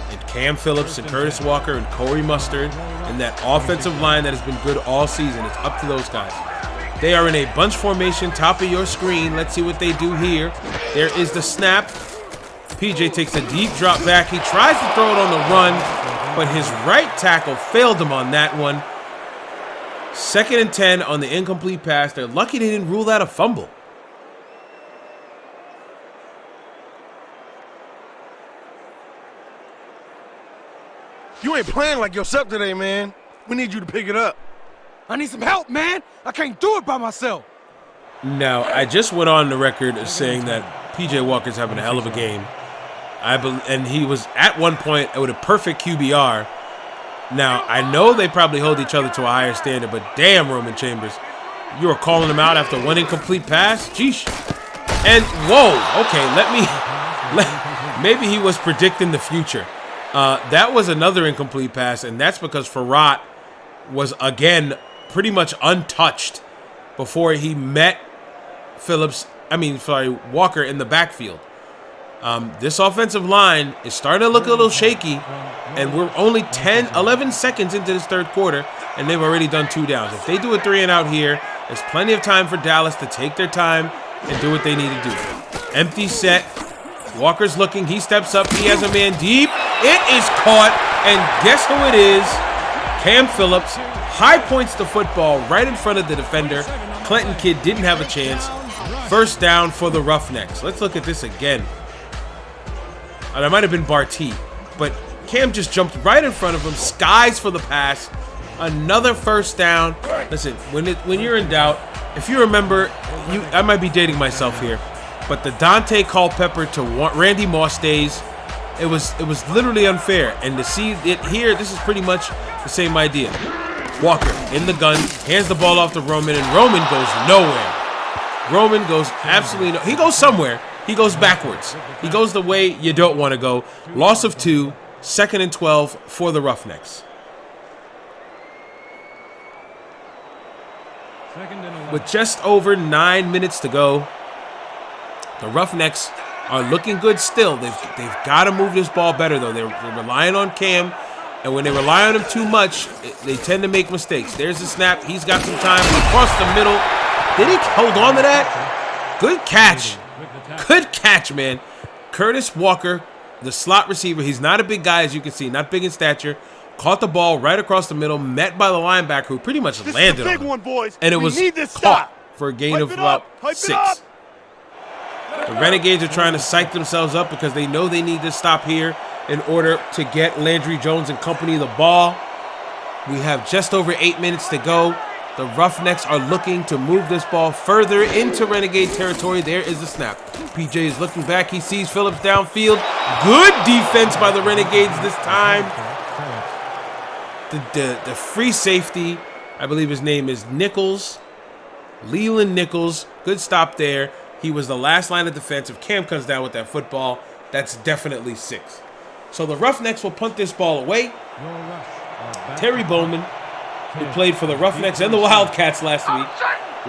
and Cam Phillips, and Curtis Walker, and Corey Mustard, and that offensive line that has been good all season. It's up to those guys. They are in a bunch formation, top of your screen. Let's see what they do here. There is the snap. PJ takes a deep drop back. He tries to throw it on the run, but his right tackle failed him on that one. 2nd and 10 on the incomplete pass. They're lucky they didn't rule that a fumble. You ain't playing like yourself today, man. We need you to pick it up. I need some help, man. I can't do it by myself. Now, I just went on the record as saying that PJ Walker's having a hell of a game. And he was at one point with a perfect QBR. Now, I know they probably hold each other to a higher standard, but damn, Roman Chambers, you were calling him out after one incomplete pass? Jeesh. And, whoa, okay, maybe he was predicting the future. That was another incomplete pass, and that's because Farrat was, again, pretty much untouched before he met Walker in the backfield. This offensive line is starting to look a little shaky, and we're only 11 seconds into this third quarter, and they've already done 2 downs. If they do a 3 and out here, there's plenty of time for Dallas to take their time and do what they need to do. Empty set. Walker's looking. He steps up. He has a man deep. It is caught, and guess who it is? Cam Phillips high points the football right in front of the defender. Clinton Kidd didn't have a chance. First down for the Roughnecks. Let's look at this again. That might have been Barty, but Cam just jumped right in front of him. Skies for the pass. Another first down. Listen, when you're in doubt, if you remember, I might be dating myself here, but the Dante Culpepper to Randy Moss days, it was literally unfair. And to see it here, this is pretty much the same idea. Walker in the gun, hands the ball off to Roman, and Roman goes nowhere. Roman goes absolutely he goes somewhere. He goes backwards. He goes the way you don't want to go. Loss of 2, 2nd and 12 for the Roughnecks. With just over 9 minutes to go, the Roughnecks are looking good still. They've got to move this ball better, though. They're relying on Cam, and when they rely on him too much, they tend to make mistakes. There's the snap. He's got some time. Across the middle. Did he hold on to that? Good catch. Good catch, man. Curtis Walker, the slot receiver. He's not a big guy, as you can see. Not big in stature. Caught the ball right across the middle, met by the linebacker, who pretty much landed on him. This is a big one, boys. And it was caught for a gain of about 6. The Renegades are trying to psych themselves up because they know they need to stop here in order to get Landry Jones and company the ball. We have just over 8 minutes to go. The Roughnecks are looking to move this ball further into Renegade territory. There is the snap. PJ is looking back. He sees Phillips downfield. Good defense by the Renegades this time. The free safety, I believe his name is Nichols. Leland Nichols. Good stop there. He was the last line of defense. If Cam comes down with that football, that's definitely 6. So the Roughnecks will punt this ball away. Terry Bowman, who played for the Roughnecks and the Wildcats last week,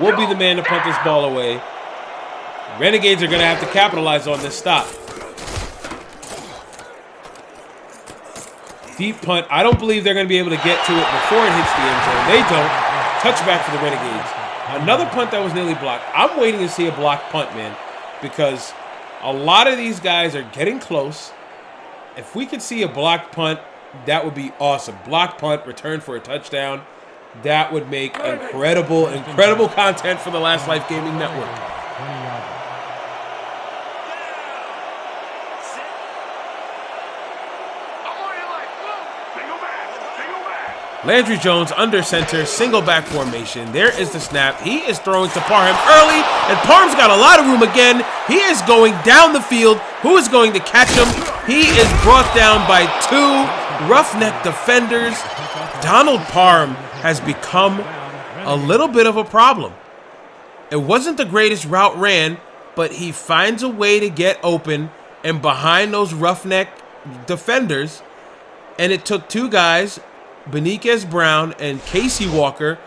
will be the man to punt this ball away. Renegades are going to have to capitalize on this stop. Deep punt. I don't believe they're going to be able to get to it before it hits the end zone. They don't. Touchback for the Renegades. Another punt that was nearly blocked. I'm waiting to see a blocked punt, man, because a lot of these guys are getting close. If we could see a blocked punt, that would be awesome. Blocked punt, return for a touchdown. That would make incredible content for the Last Life Gaming Network. Landry Jones under center, single back formation. There is the snap. He is throwing to Parham early, and Parham's got a lot of room again. He is going down the field. Who is going to catch him? He is brought down by 2 Roughneck defenders. Donald Parham has become a little bit of a problem. It wasn't the greatest route ran, but he finds a way to get open and behind those Roughneck defenders. And it took 2 guys, Beniquez Brown and Casey Walker,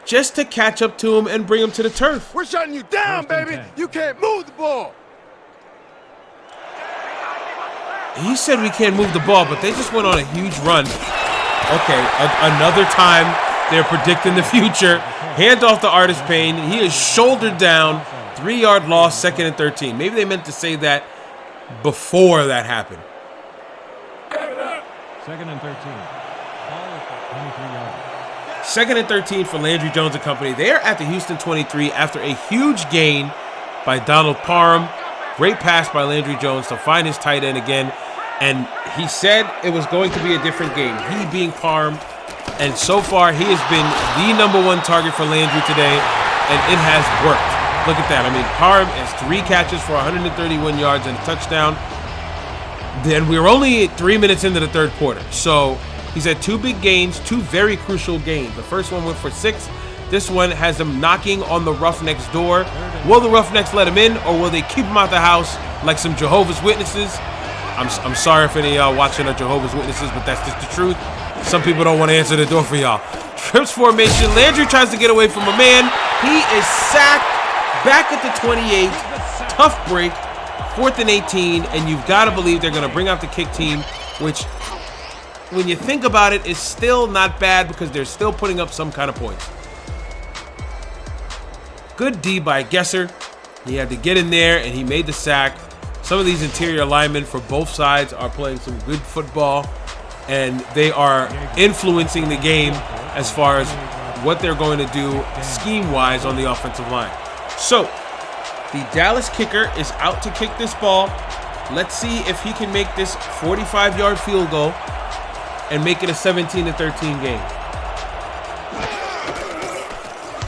just to catch up to him and bring him to the turf. We're shutting you down, baby. You can't move the ball. He said we can't move the ball, but they just went on a huge run. Okay, another time they're predicting the future. Hand off to Artis Payne. He is shouldered down. 3-yard loss, 2nd and 13. Maybe they meant to say that before that happened. 2nd and 13. Ball at the 23-yard. 2nd and 13 for Landry Jones and company. They are at the Houston 23 after a huge gain by Donald Parham. Great pass by Landry Jones to find his tight end again. And he said it was going to be a different game, he being Parham. And so far, he has been the #1 target for Landry today, and it has worked. Look at that. I mean, Parham has 3 catches for 131 yards and a touchdown. Then we're only 3 minutes into the 3rd quarter. So he's had 2 big gains, 2 very crucial gains. The first one went for 6. This one has him knocking on the Roughnecks' door. Will the Roughnecks let him in, or will they keep him out the house like some Jehovah's Witnesses? I'm sorry if any of y'all watching are Jehovah's Witnesses, but that's just the truth. Some people don't want to answer the door for y'all. Trips formation. Landry tries to get away from a man. He is sacked back at the 28. Tough break. 4th and 18, and you've got to believe they're going to bring out the kick team, which, when you think about it, is still not bad because they're still putting up some kind of points. Good D by Gesser. He had to get in there, and he made the sack. Some of these interior linemen for both sides are playing some good football, and they are influencing the game as far as what they're going to do scheme-wise on the offensive line. So, the Dallas kicker is out to kick this ball. Let's see if he can make this 45-yard field goal and make it a 17-13 game.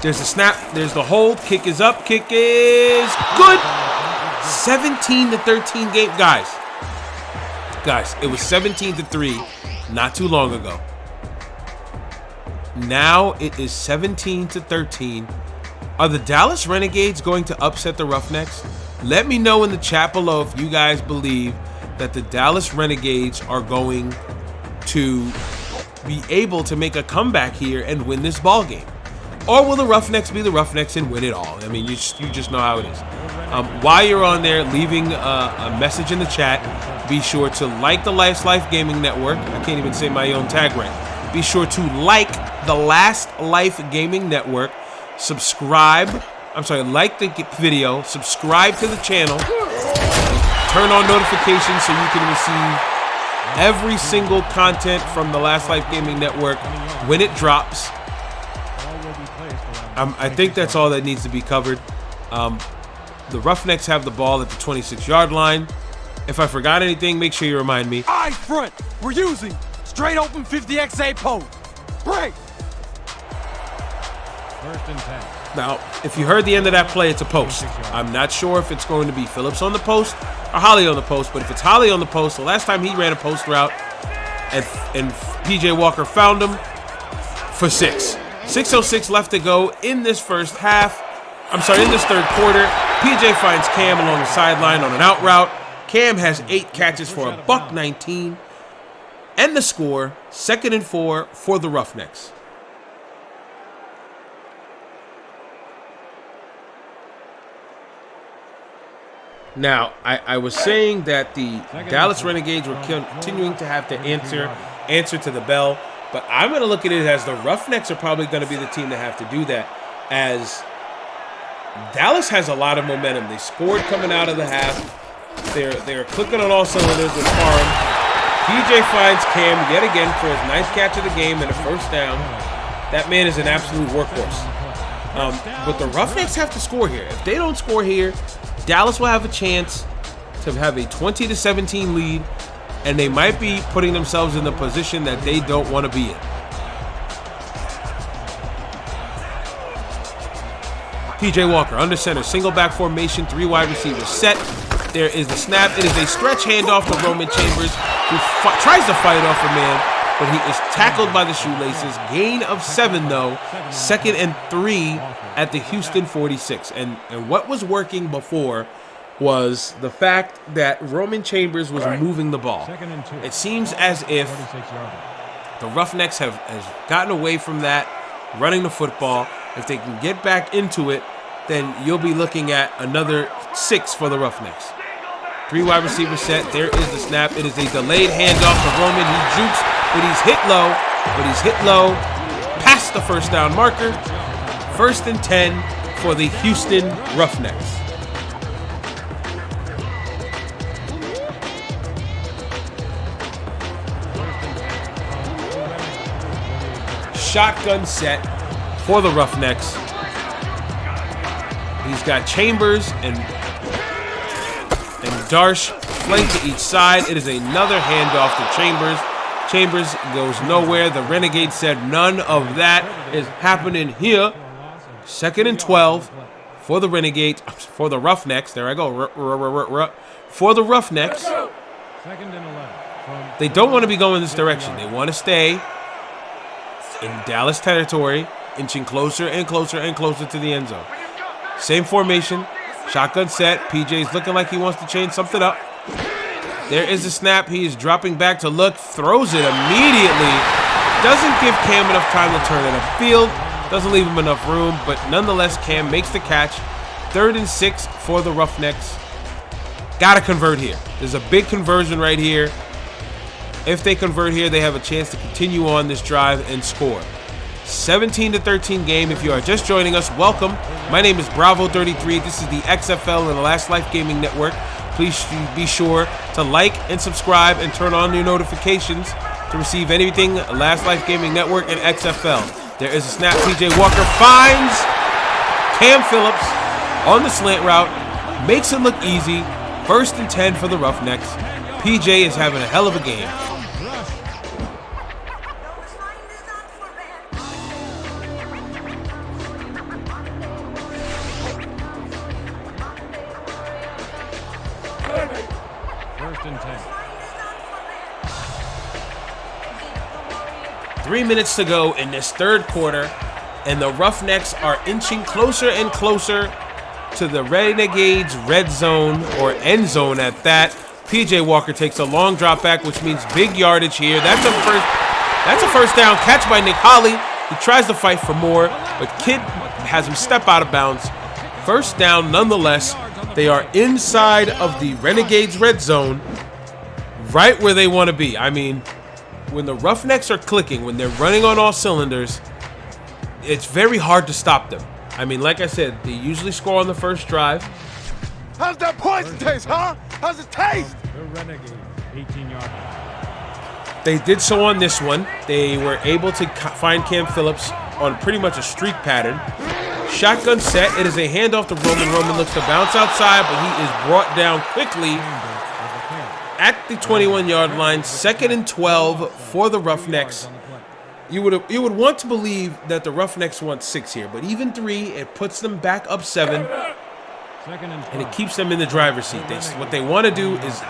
There's a snap. There's the hold. Kick is up. Kick is good. 17-13 game. Guys, it was 17-3 not too long ago. Now it is 17-13. Are the Dallas Renegades going to upset the Roughnecks? Let me know in the chat below if you guys believe that the Dallas Renegades are going to be able to make a comeback here and win this ball game. Or will the Roughnecks be the Roughnecks and win it all? I mean, you just know how it is. While you're on there leaving a message in the chat, be sure to like the Last Life Gaming Network. I can't even say my own tag rank. Be sure to like the Last Life Gaming Network. Subscribe. Like the video. Subscribe to the channel. Turn on notifications so you can receive every single content from the Last Life Gaming Network when it drops. I think that's all that needs to be covered. The Roughnecks have the ball at the 26-yard line. If I forgot anything, make sure you remind me. Eye front. We're using straight open 50XA post. Break. 1st and 10. Now, if you heard the end of that play, it's a post. I'm not sure if it's going to be Phillips on the post or Holly on the post, but if it's Holly on the post, the last time he ran a post route and PJ Walker found him for 6. 6:06 left to go in this first half. In this 3rd quarter. PJ finds Cam along the sideline on an out route. Cam has 8 catches for $119. And the score, 2nd and 4 for the Roughnecks. Now, I was saying that the Dallas Renegades were continuing to have to answer to the bell, but I'm going to look at it as the Roughnecks are probably going to be the team that have to do that, as Dallas has a lot of momentum. They scored coming out of the half. They're clicking on all cylinders with Parham. PJ finds Cam yet again for his 9th catch of the game and a 1st down. That man is an absolute workhorse. But the Roughnecks have to score here. If they don't score here, Dallas will have a chance to have a 20-17 lead, and they might be putting themselves in the position that they don't want to be in. PJ Walker under center, single back formation, 3 wide receivers set. There is the snap. It is a stretch handoff to Roman Chambers, who tries to fight off a man, but he is tackled by the shoelaces. Gain of 7, though. 2nd and 3 at the Houston 46. And what was working before was the fact that Roman Chambers was moving the ball. It seems as if the Roughnecks has gotten away from that, running the football. If they can get back into it, then you'll be looking at another 6 for the Roughnecks. 3 wide receiver set. There is the snap. It is a delayed handoff to Roman. He jukes, but he's hit low. Past the first down marker. 1st and 10 for the Houston Roughnecks. Shotgun set for the Roughnecks. He's got Chambers and Darsh flanked to each side. It is another handoff to Chambers. Chambers goes nowhere. The Renegades said none of that is happening here. 2nd and 12 for the Renegades, for the Roughnecks. There I go. For the Roughnecks. 2nd and 11. They don't want to be going this direction. They want to stay in Dallas territory, inching closer and closer and closer to the end zone. Same formation, shotgun set. PJ's looking like he wants to change something up. There is the snap. He is dropping back to look, throws it immediately. Doesn't give Cam enough time to turn it upfield. Doesn't leave him enough room, but nonetheless, Cam makes the catch. 3rd and 6 for the Roughnecks. Gotta convert here. There's a big conversion right here. If they convert here, they have a chance to continue on this drive and score. 17-13 game. If you are just joining us, welcome. My name is Bravo33. This is the XFL and the Last Life Gaming Network. Please be sure to like and subscribe and turn on your notifications to receive anything Last Life Gaming Network and XFL. There is a snap. PJ Walker finds Cam Phillips on the slant route. Makes it look easy. 1st and 10 for the Roughnecks. PJ is having a hell of a game. And 10. 3 minutes to go in this 3rd quarter, and the Roughnecks are inching closer and closer to the Renegades red zone, or end zone at that. PJ Walker takes a long drop back, which means big yardage here. That's a first down catch by Nick Holly. He tries to fight for more, but Kidd has him step out of bounds. 1st down nonetheless. They are inside of the Renegades red zone, right where they want to be. I mean, when the Roughnecks are clicking, when they're running on all cylinders, it's very hard to stop them. I mean, like I said, they usually score on the first drive. How's that poison taste, huh? How's it taste? The Renegades, 18-yard line. They did so on this one. They were able to find Cam Phillips on pretty much a streak pattern. Shotgun set. It is a handoff to Roman. Roman looks to bounce outside, but he is brought down quickly at the 21-yard line. 2nd and 12 for the Roughnecks. You would want to believe that the Roughnecks want 6 here, but even 3, it puts them back up 7, and it keeps them in the driver's seat. What they want to do is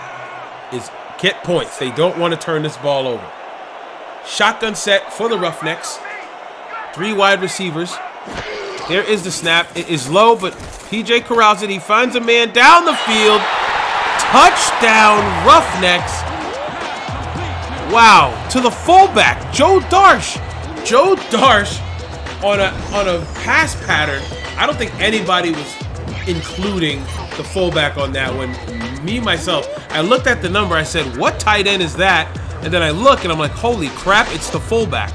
get points. They don't want to turn this ball over. Shotgun set for the Roughnecks. 3 wide receivers. There is the snap. It is low, but PJ corrals it. He finds a man down the field. Touchdown, Roughnecks. Wow, to the fullback, Joe Darsh. Joe Darsh on a pass pattern. I don't think anybody was including the fullback on that one. Me, myself, I looked at the number. I said, what tight end is that? And then I look, and I'm like, holy crap, it's the fullback.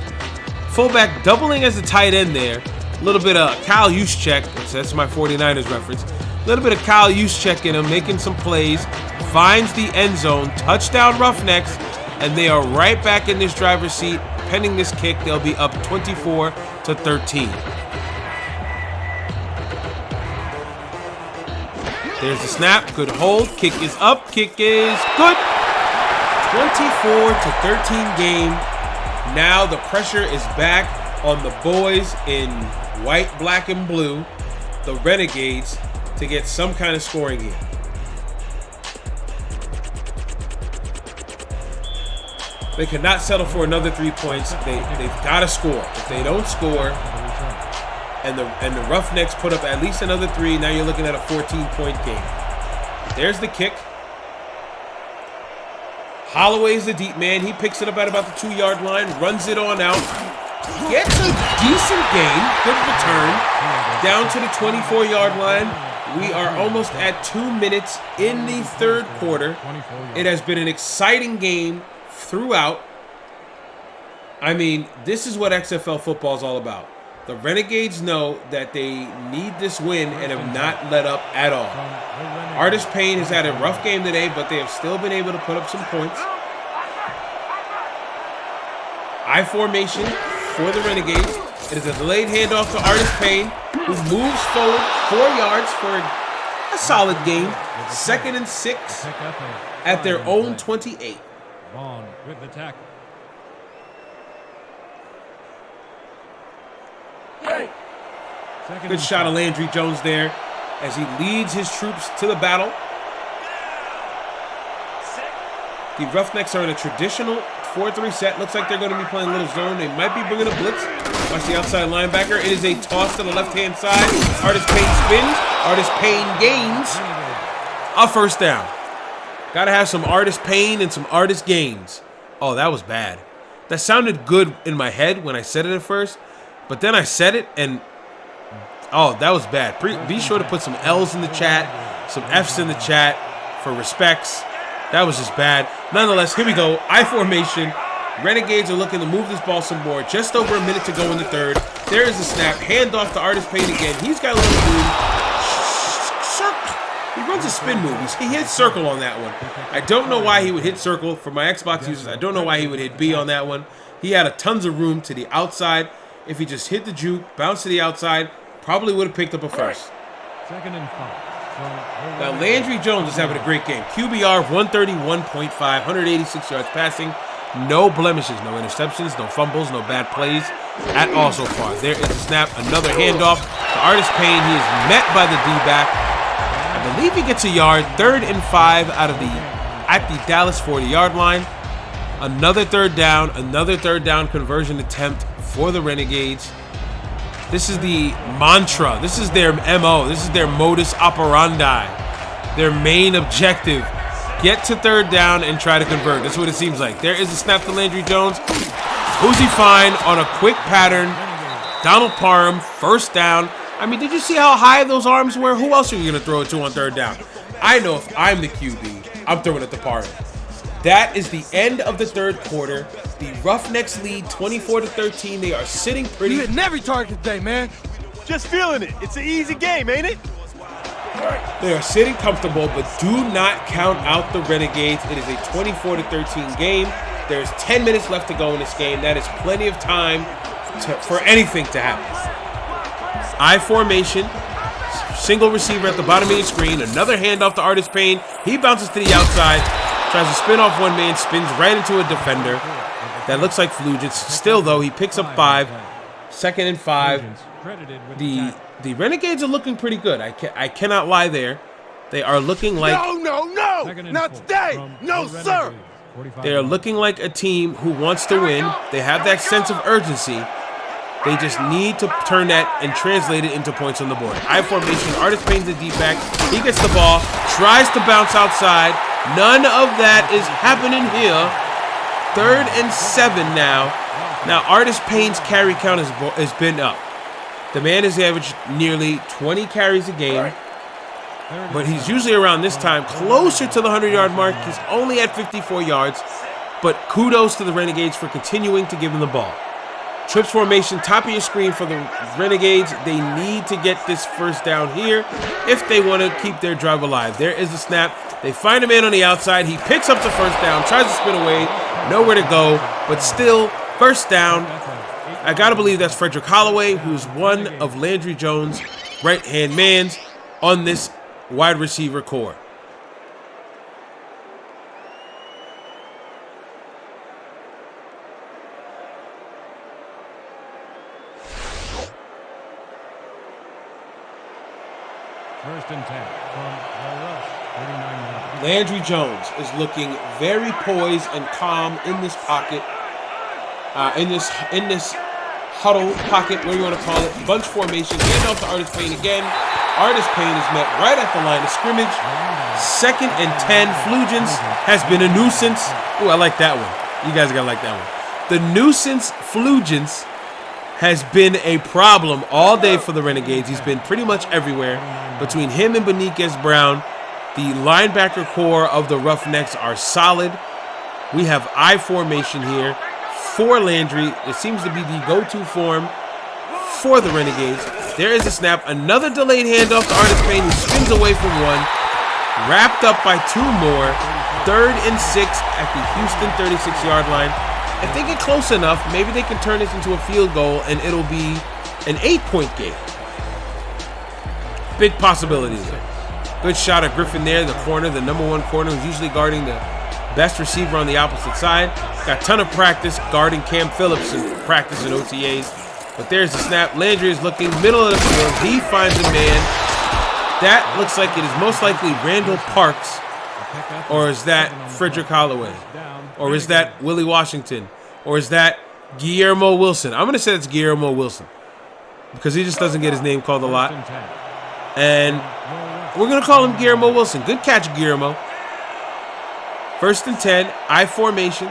Fullback doubling as a tight end there. A little bit of Kyle Juszczyk, that's my 49ers reference. A little bit of Kyle Juszczyk in him, making some plays. Finds the end zone. Touchdown Roughnecks. And they are right back in this driver's seat. Pending this kick, they'll be up 24-13. There's the snap. Good hold. Kick is up. Kick is good. 24-13 game. Now the pressure is back on the boys in white, black, and blue, the Renegades, to get some kind of scoring here. They cannot settle for another 3 points. They've got to score. If they don't score, and the Roughnecks put up at least another 3, now you're looking at a 14-point game. There's the kick. Holloway's the deep man. He picks it up at about the 2-yard line, runs it on out, gets a decent gain, good return, down to the 24-yard line. We are almost at 2 minutes in the third quarter. It has been an exciting game throughout. I mean, this is what XFL football is all about. The Renegades know that they need this win and have not let up at all. Artis Payne has had a rough game today, but they have still been able to put up some points. I formation for the Renegades. It is a delayed handoff to Artis Payne, who moves forward 4 yards for a solid gain. 2nd and 6 at their own 28. Vaughn with the tackle. Good shot of Landry Jones there as he leads his troops to the battle. The Roughnecks are in a traditional 4-3 set. Looks like they're going to be playing a little zone. They might be bringing a blitz. Watch the outside linebacker. It is a toss to the left-hand side. Artis Payne spins. Artis Payne gains a first down. Got to have some Artis Payne and some Artis gains. Oh, that was bad. That sounded good in my head when I said it at first, but then I said it and oh, that was bad. Be sure to put some L's in the chat, some F's in the chat for respects. That was just bad. Nonetheless, here we go. I formation. Renegades are looking to move this ball some more. Just over a minute to go in the third. There is a snap. Handoff to Artis Payne again. He's got a little room. He runs a spin move. He hit circle on that one. I don't know why he would hit circle. For my Xbox users, I don't know why he would hit B on that one. He had a tons of room to the outside. If he just hit the juke, bounced to the outside, probably would have picked up a first. 2nd and 5. Now, Landry Jones is having a great game. QBR 131.5, 186 yards passing. No blemishes, no interceptions, no fumbles, no bad plays at all so far. There is a snap, another handoff to Artis Payne. He is met by the D-back. I believe he gets a yard. 3rd and 5 at the Dallas 40-yard line. Another third down conversion attempt for the Renegades. This is the mantra. This is their MO. This is their modus operandi. Their main objective. Get to 3rd down and try to convert. That's what it seems like. There is a snap to Landry Jones. Who's he find on a quick pattern? Donald Parham, 1st down. I mean, did you see how high those arms were? Who else are you going to throw it to on 3rd down? I know if I'm the QB, I'm throwing it to Parham. That is the end of the third quarter. The Roughnecks lead 24-13. They are sitting pretty. You hitting every target today, man. Just feeling it. It's an easy game, ain't it? They are sitting comfortable, but do not count out the Renegades. It is a 24-13 game. There's 10 minutes left to go in this game. That is plenty of time for anything to happen. I formation. Single receiver at the bottom of your screen. Another handoff to Artis Payne. He bounces to the outside. Tries to spin off one man. Spins right into a defender. That looks like Flugents. Still, though, he picks up 5. 2nd and 5. The Renegades are looking pretty good. I cannot lie there. They are looking like... No! Not today! No, sir! They are looking like a team who wants to win. They have that sense of urgency. They just need to turn that and translate it into points on the board. I formation. Artis Payne's the D-back. He gets the ball. Tries to bounce outside. None of that is happening here. 3rd and 7 now. Now, Artis Payne's carry count has been up. The man has averaged nearly 20 carries a game, but he's usually around this time closer to the 100-yard mark. He's only at 54 yards, but kudos to the Renegades for continuing to give him the ball. Trips formation, top of your screen for the Renegades. They need to get this 1st down here if they want to keep their drive alive. There is a snap. They find a man on the outside. He picks up the 1st down, tries to spin away, nowhere to go, but still 1st down. I got to believe that's Frederick Holloway, who's one of Landry Jones' right-hand mans on this wide receiver core. First and 10 from the rush. Landry Jones is looking very poised and calm in this pocket, in this huddle pocket, whatever you want to call it. Bunch formation. Hand off to Artis Payne again. Artis Payne is met right at the line of scrimmage. 2nd and 10. Flugents has been a nuisance. Ooh, I like that one. You guys are gonna like that one. The nuisance Flugents has been a problem all day for the Renegades. He's been pretty much everywhere. Between him and Beniquez Brown, the linebacker core of the Roughnecks are solid. We have I formation here for Landry. It seems to be the go-to form for the Renegades. There is a snap. Another delayed handoff to Artis Payne, who spins away from one. Wrapped up by 2 more. 3rd and 6 at the Houston 36-yard line. If they get close enough, maybe they can turn this into a field goal and it'll be an 8-point game. Big possibility there. Good shot at Griffin there, the corner, the number 1 corner, who's usually guarding the best receiver on the opposite side. Got a ton of practice guarding Cam Phillips in practice and OTAs. But there's the snap. Landry is looking middle of the field. He finds a man. That looks like it is most likely Randall Parks. Or is that Frederick Holloway? Or is that Willie Washington? Or is that Guillermo Wilson? I'm going to say it's Guillermo Wilson, because he just doesn't get his name called a lot. And we're going to call him Guillermo Wilson. Good catch, Guillermo. 1st and 10, I formation.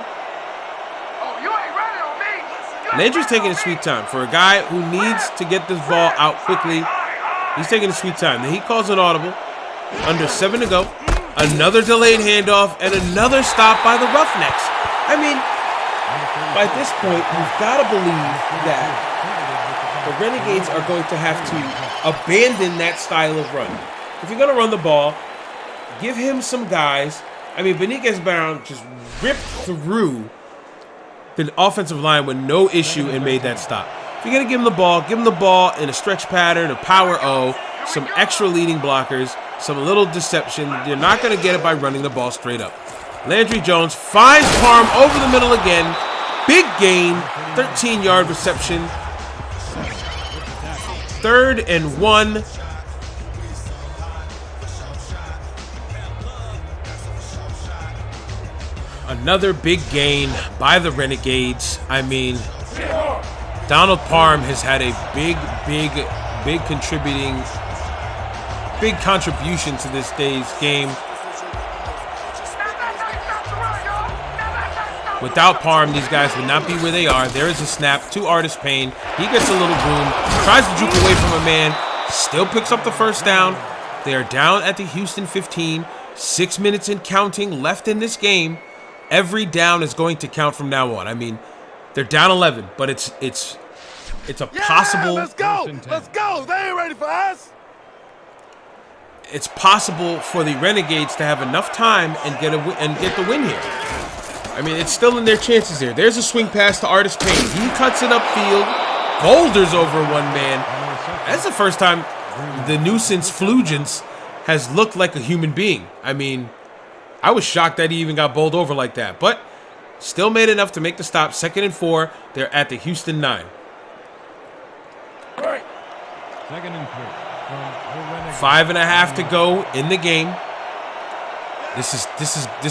Landry's taking a sweet time. For a guy who needs to get this ball out quickly, he's taking a sweet time. Then he calls an audible. Under 7 to go. Another delayed handoff and another stop by the Roughnecks. I mean, by this point, you've got to believe that the Renegades are going to have to abandon that style of run. If you're going to run the ball, give him some guys. I mean, Beniquez Brown just ripped through the offensive line with no issue and made that stop. If you're going to give him the ball in a stretch pattern, a power O, some extra leading blockers, some little deception. You're not going to get it by running the ball straight up. Landry Jones finds Parham over the middle again. Big gain, 13-yard reception. 3rd and 1. Another big gain by the Renegades. I mean, Donald Parham has had a big contribution to this day's game. Without Parham, these guys would not be where they are. There is a snap to Artis Payne. He gets a little room, tries to juke away from a man, still picks up the 1st down. They are down at the Houston 15. 6 minutes and counting left in this game. Every down is going to count from now on. I mean, they're down 11, but it's a possible. Let's go! Let's go! They ain't ready for us. It's possible for the Renegades to have enough time and get the win here. I mean, it's still in their chances here. There's a swing pass to Artis Payne. He cuts it upfield, boulders over one man. That's the first time the nuisance Flugents has looked like a human being. I mean, I was shocked that he even got bowled over like that, but still made enough to make the stop. 2nd and 4. They're at the Houston 9. 2nd and 3. 5.5 to go in the game. This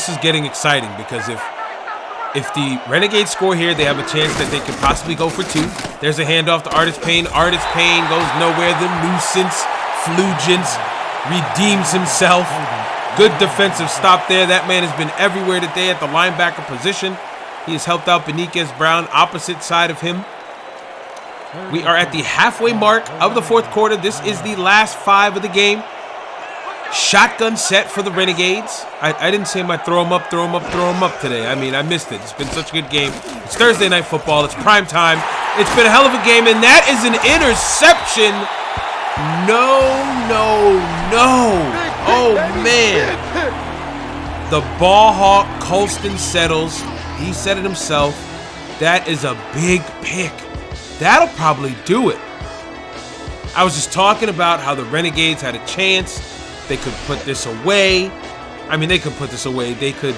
is getting exciting, because if the Renegades score here, they have a chance that they could possibly go for 2. There's a handoff to Artis Payne. Artis Payne goes nowhere. The nuisance Flugents redeems himself. Good defensive stop there. That man has been everywhere today at the linebacker position. He has helped out Beniquez Brown, opposite side of him. We are at the halfway mark of the 4th quarter. This is the last 5 of the game. Shotgun set for the Renegades. I didn't say my throw them up today. I mean, I missed it. It's been such a good game. It's Thursday night football. It's prime time. It's been a hell of a game, and that is an interception. No. Oh, man. The ball hawk, Colston settles. He said it himself. That is a big pick. That'll probably do it. I was just talking about how the Renegades had a chance. They could put this away. I mean, they could put this away. They could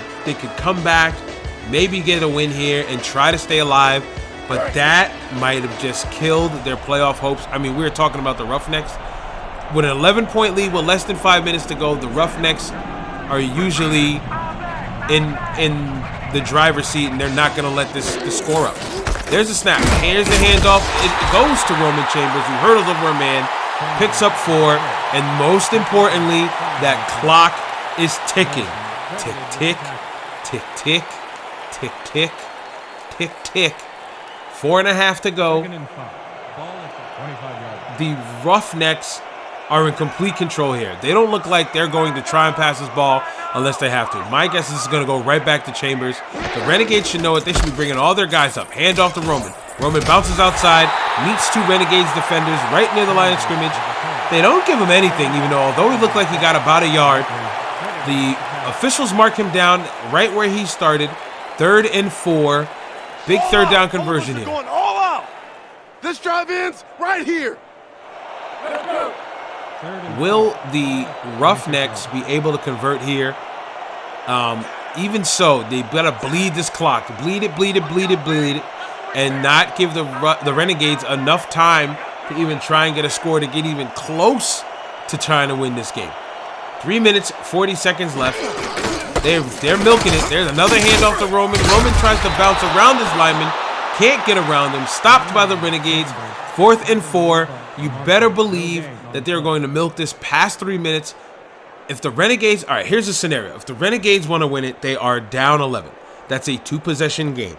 come back, maybe get a win here and try to stay alive. But that might have just killed their playoff hopes. I mean, we were talking about the Roughnecks. With an 11-point lead with less than 5 minutes to go, the Roughnecks are usually in the driver's seat, and they're not going to let this score up. There's a snap. Here's the handoff. It goes to Roman Chambers, who hurdles over a man, picks up 4, and most importantly, that clock is ticking. Tick, tick, tick, tick, tick, tick, tick, tick. 4.5 to go. The Roughnecks are in complete control here. They don't look like they're going to try and pass this ball unless they have to. My guess is this is going to go right back to Chambers. The Renegades should know it. They should be bringing all their guys up. Hand off to Roman. Roman bounces outside, meets 2 Renegades defenders right near the line of scrimmage. They don't give him anything, even though although he looked like he got about a yard, the officials mark him down right where he started. 3rd and 4. Big third down conversion here. Going all out. This drive ends right here. Will the Roughnecks be able to convert here? Even so, they better bleed this clock. Bleed it, bleed it, bleed it, bleed it, and not give the Renegades enough time to even try and get a score to get even close to trying to win this game. 3 minutes, 40 seconds left. They're milking it. There's another handoff to Roman. Roman tries to bounce around this lineman. Can't get around him. Stopped by the Renegades. 4th and 4. You better believe that they're going to milk this past 3 minutes. If the Renegades, all right, here's the scenario. If the Renegades want to win it, they are down 11. That's a 2-possession game.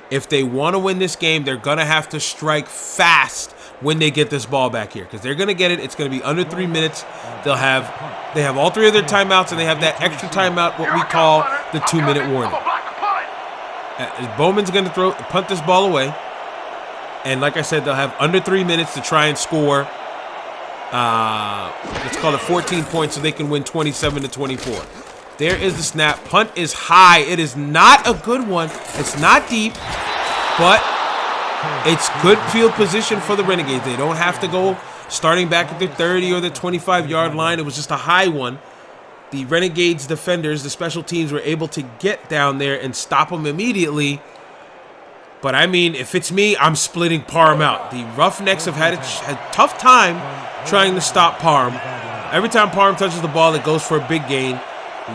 If they want to win this game, they're going to have to strike fast when they get this ball back here, because they're going to get it. It's going to be under 3 minutes. They have all 3 of their timeouts, and they have that extra timeout, what we call the 2-minute warning. Bowman's going to punt this ball away. And like I said, they'll have under 3 minutes to try and score, let's call it 14 points, so they can win 27-24. There is the snap. Punt is high. It is not a good one. It's not deep, but it's good field position for the Renegades. They don't have to go starting back at their 30 or the 25-yard line. It was just a high one. The Renegades defenders, the special teams, were able to get down there and stop them immediately. But I mean, if it's me, I'm splitting Parham out. The Roughnecks have had a tough time trying to stop Parham. Every time Parham touches the ball, it goes for a big gain.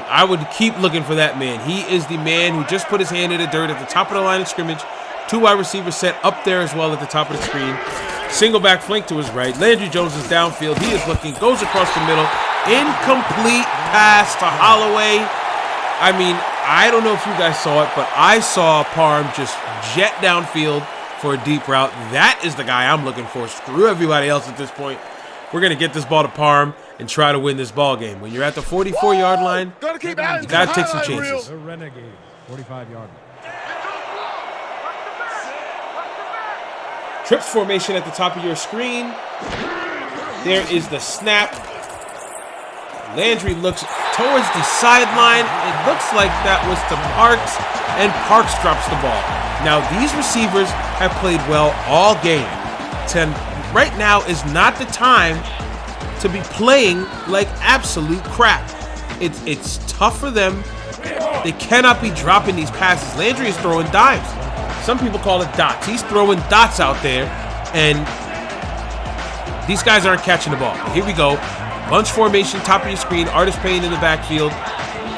I would keep looking for that man. He is the man who just put his hand in the dirt at the top of the line of scrimmage. 2 wide receivers set up there as well at the top of the screen. Single back flank to his right. Landry Jones is downfield. He is looking, goes across the middle. Incomplete pass to Holloway. I mean, I don't know if you guys saw it, but I saw Parham just jet downfield for a deep route. That is the guy I'm looking for. Screw everybody else at this point. We're going to get this ball to Parham and try to win this ball game. When you're at the 44-yard line, you got to take some chances. The Renegades, 45-yard line. Trips formation at the top of your screen. There is the snap. Landry looks towards the sideline. It looks like that was to Parks, and Parks drops the ball. Now, these receivers have played well all game. Right now is not the time to be playing like absolute crap. It's tough for them. They cannot be dropping these passes. Landry is throwing dimes. Some people call it dots. He's throwing dots out there, and these guys aren't catching the ball. But here we go. Bunch formation, top of your screen. Artist Payne in the backfield.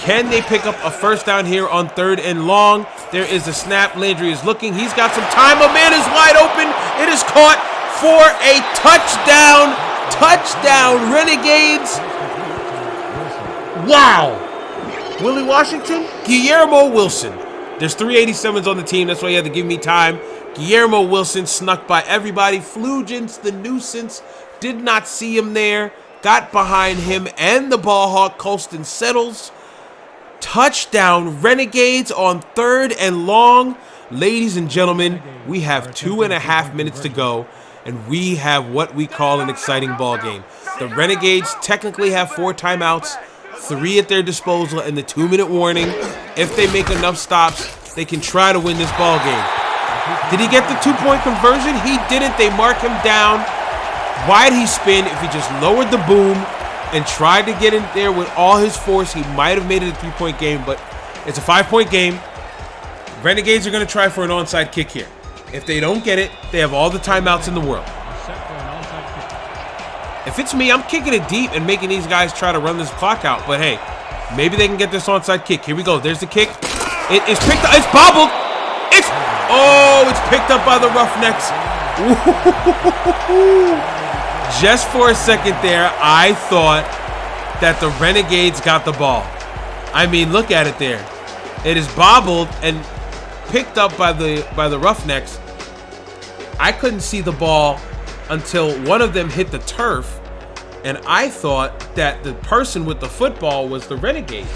Can they pick up a first down here on 3rd and long? There is the snap. Landry is looking. He's got some time. A man is wide open. It is caught for a touchdown. Touchdown, Renegades. Wow. Willie Washington? Guillermo Wilson. There's 387s on the team. That's why you had to give me time. Guillermo Wilson snuck by everybody. Flugents, the nuisance, did not see him there. Got behind him and the ball hawk. Colston settles. Touchdown, Renegades on 3rd and long. Ladies and gentlemen, we have 2.5 minutes to go, and we have what we call an exciting ball game. The Renegades technically have 4 timeouts, 3 at their disposal, and the 2-minute warning. If they make enough stops, they can try to win this ball game. Did he get the 2-point conversion? He didn't. They mark him down. Why'd he spin? If he just lowered the boom and tried to get in there with all his force, he might have made it a 3-point game, but it's a 5-point game. Renegades are going to try for an onside kick here. If they don't get it, they have all the timeouts in the world. If it's me, I'm kicking it deep and making these guys try to run this clock out. But hey, Maybe they can get this onside kick. Here we go. There's the kick. It is picked up. It's bobbled. It's picked up by the Roughnecks. Just for a second there, I thought that the Renegades got the ball. I mean, look at it there. It is bobbled and picked up by the Roughnecks. I couldn't see the ball until one of them hit the turf, and I thought that the person with the football was the Renegades.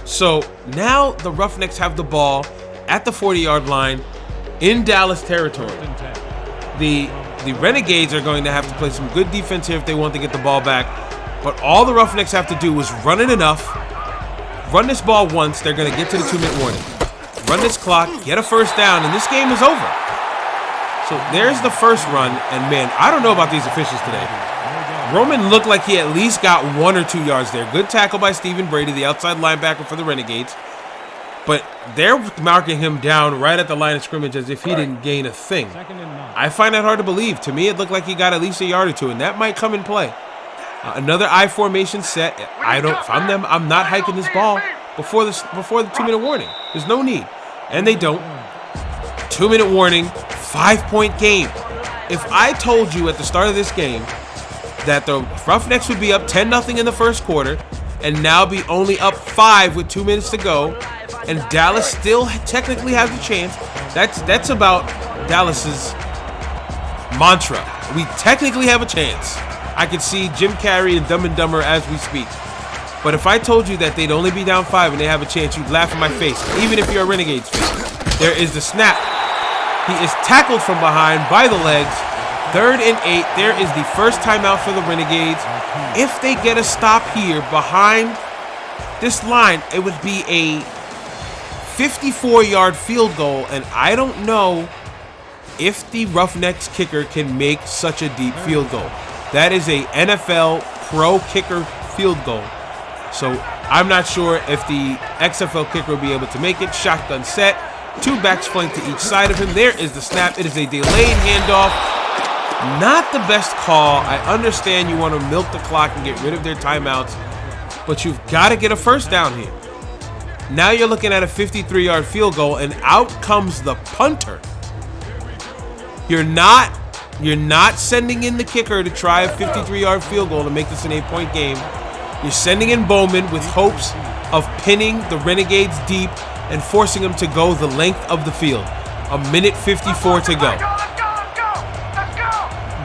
So now the Roughnecks have the ball at the 40-yard line in Dallas territory. The Renegades are going to have to play some good defense here if they want to get the ball back. But all the Roughnecks have to do is run it enough, run this ball once, they're going to get to the 2-minute warning. Run this clock, get a first down, and this game is over. So there's the first run, and man, I don't know about these officials today. Roman looked like he at least got 1 or 2 yards there. Good tackle by Stephen Brady, the outside linebacker for the Renegades. But they're marking him down right at the line of scrimmage as if he didn't gain a thing. I find that hard to believe. To me, it looked like he got at least a yard or two, and that might come in play. Another I formation set. If I'm them, I'm not hiking this ball before the 2-minute warning. There's no need. And they don't. 2-minute warning, 5-point game. If I told you at the start of this game that the Roughnecks would be up 10-0 in the first quarter and now be only up 5 with 2 minutes to go, and Dallas still technically has a chance, that's about Dallas's mantra. We technically have a chance. I could see Jim Carrey and Dumb and Dumber as we speak. But if I told you that they'd only be down 5 and they have a chance, you'd laugh in my face, even if you're a Renegades fan. There is the snap. He is tackled from behind by the legs. 3rd and 8. There is the first timeout for the Renegades. If they get a stop here behind this line, it would be a 54-yard field goal, and I don't know if the Roughnecks kicker can make such a deep field goal. That is a NFL pro kicker field goal. So I'm not sure if the XFL kicker will be able to make it. Shotgun set. 2 backs flanked to each side of him. There is the snap. It is a delayed handoff. Not the best call. I understand you want to milk the clock and get rid of their timeouts, but you've got to get a first down here. Now you're looking at a 53-yard field goal, and out comes the punter. You're not sending in the kicker to try a 53-yard field goal to make this an 8-point game. You're sending in Bowman with hopes of pinning the Renegades deep and forcing them to go the length of the field. 1:54 to go.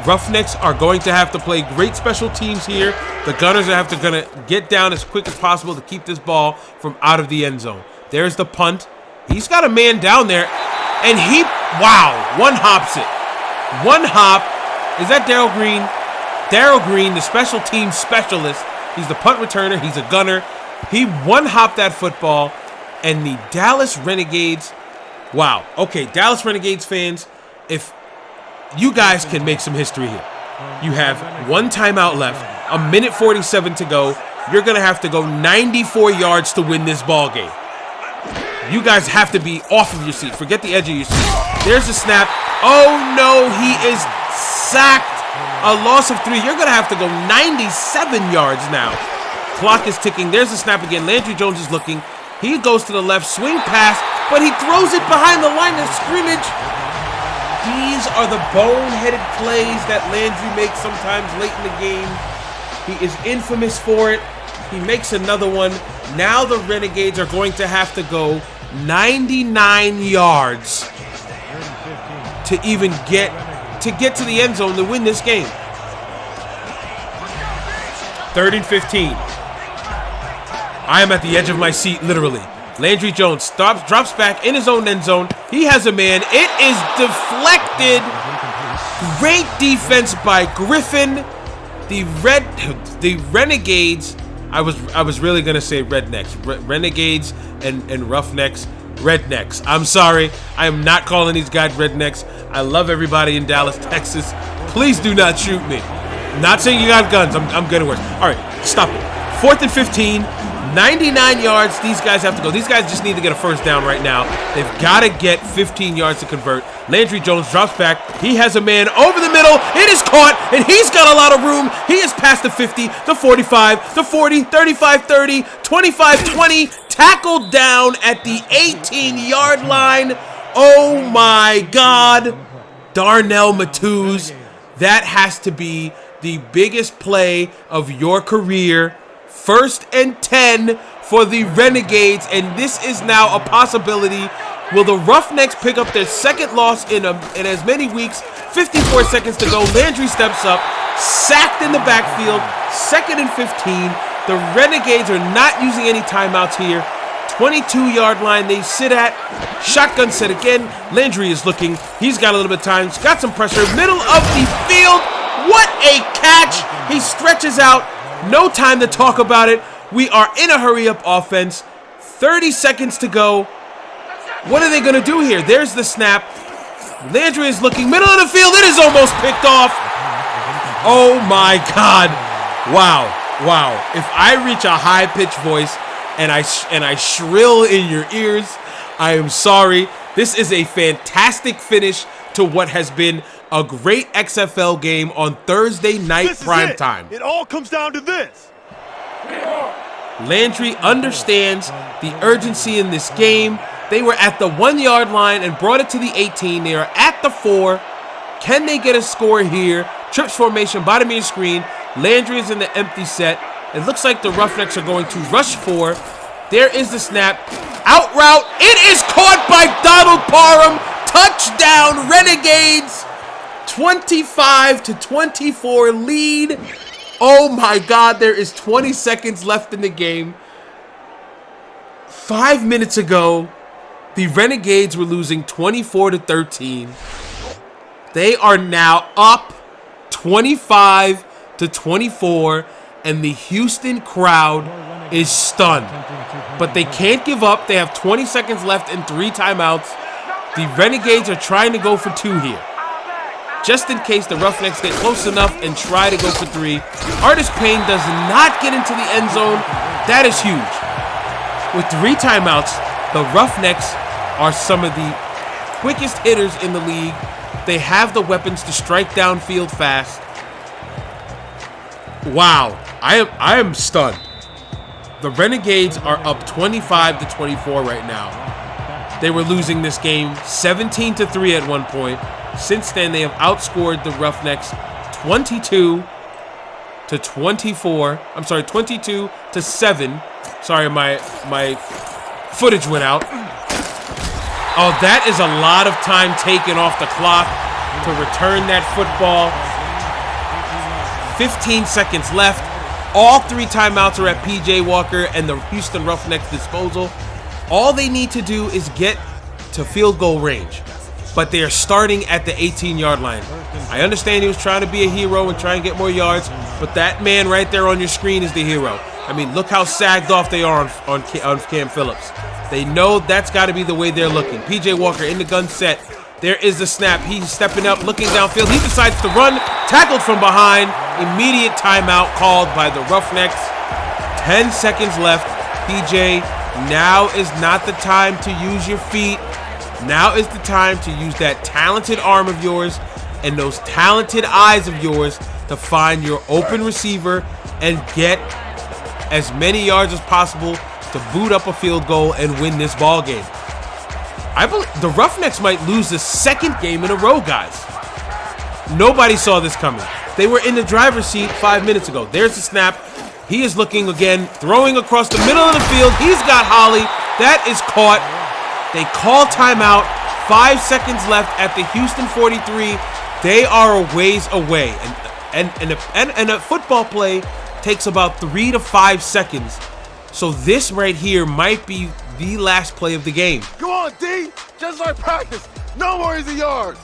Roughnecks are going to have to play great special teams here. The Gunners are gonna get down as quick as possible to keep this ball from out of the end zone. There's the punt. He's got a man down there, and one hops it. One hop. Is that Darryl Green? Darryl Green, the special teams specialist. He's the punt returner. He's a gunner. He one-hopped that football, and the Dallas Renegades. Wow. Okay, Dallas Renegades fans, if you guys can make some history here. You have 1 timeout left, 1:47 to go. You're going to have to go 94 yards to win this ball game. You guys have to be off of your seat. Forget the edge of your seat. There's the snap. Oh, no, he is sacked. A loss of 3. You're going to have to go 97 yards now. Clock is ticking. There's the snap again. Landry Jones is looking. He goes to the left, swing pass, but he throws it behind the line of scrimmage. These are the boneheaded plays that Landry makes sometimes late in the game. He is infamous for it. He makes another one. Now the Renegades are going to have to go 99 yards to even get to the end zone to win this game. 3rd and 15. I am at the edge of my seat, literally. Landry Jones drops back in his own end zone. He has a man. It is deflected. Great defense by Griffin. The Renegades. I was really gonna say Rednecks. Renegades and Roughnecks. Rednecks. I'm sorry. I am not calling these guys Rednecks. I love everybody in Dallas, Texas. Please do not shoot me. Not saying you got guns. I'm getting worse. All right, stop it. 4th and 15. 99 yards, these guys have to go. These guys just need to get a first down right now. They've got to get 15 yards to convert. Landry Jones drops back. He has a man over the middle. It is caught, and he's got a lot of room. He is past the 50, the 45, the 40, 35, 30, 25, 20. Tackled down at the 18-yard line. Oh, my God. Darnell Matthews, that has to be the biggest play of your career. 1st and 10 for the Renegades, and this is now a possibility. Will the Roughnecks pick up their second loss in as many weeks? 54 seconds to go. Landry steps up, sacked in the backfield, 2nd and 15. The Renegades are not using any timeouts here. 22-yard line they sit at. Shotgun set again. Landry is looking. He's got a little bit of time. He's got some pressure. Middle of the field. What a catch. He stretches out. No time to talk about it. We are in a hurry-up offense. 30 seconds to go. What are they going to do here? There's the snap. Landry is looking. Middle of the field. It is almost picked off. Oh, my God. Wow. Wow. If I reach a high-pitched voice and I shrill in your ears, I am sorry. This is a fantastic finish to what has been a great XFL game on Thursday night prime time. It all comes down to this. Landry understands the urgency in this game. They were at the 1-yard line and brought it to the 18. They are at the 4. Can they get a score here? Trips formation, bottom of your screen. Landry is in the empty set. It looks like the Roughnecks are going to rush 4. There is the snap. Out route. It is caught by Donald Parham. Touchdown, Renegades. 25-24 lead. Oh my God, there is 20 seconds left in the game. 5 minutes ago, the Renegades were losing 24-13. They are now up 25-24, and the Houston crowd is stunned. But they can't give up. They have 20 seconds left and 3 timeouts. The Renegades are trying to go for 2 here, just in case the Roughnecks get close enough and try to go for 3. Artis Payne does not get into the end zone. That is huge. With 3 timeouts, the Roughnecks are some of the quickest hitters in the league. They have the weapons to strike downfield fast. Wow, I am stunned. The Renegades are up 25-24 right now. They were losing this game 17-3 at one point. Since then, they have outscored the Roughnecks 22-24. I'm sorry, 22-7. Sorry, my footage went out. Oh, that is a lot of time taken off the clock to return that football. 15 seconds left. All 3 timeouts are at PJ Walker and the Houston Roughnecks' disposal. All they need to do is get to field goal range. But they are starting at the 18-yard line. I understand he was trying to be a hero and try and get more yards, but that man right there on your screen is the hero. I mean, look how sagged off they are on Cam Phillips. They know that's got to be the way they're looking. PJ Walker in the gun set. There is the snap. He's stepping up, looking downfield. He decides to run, tackled from behind. Immediate timeout called by the Roughnecks. 10 seconds left. PJ, now is not the time to use your feet. Now is the time to use that talented arm of yours and those talented eyes of yours to find your open receiver and get as many yards as possible to boot up a field goal and win this ball game. I believe the Roughnecks might lose the 2nd game in a row, guys. Nobody saw this coming. They were in the driver's seat 5 minutes ago. There's the snap. He is looking again, throwing across the middle of the field. He's got Holly. That is caught. They call timeout. 5 seconds left at the Houston 43. They are a ways away. And a football play takes about 3 to 5 seconds. So this right here might be the last play of the game. Come on, D. Just like practice. No more easy yards.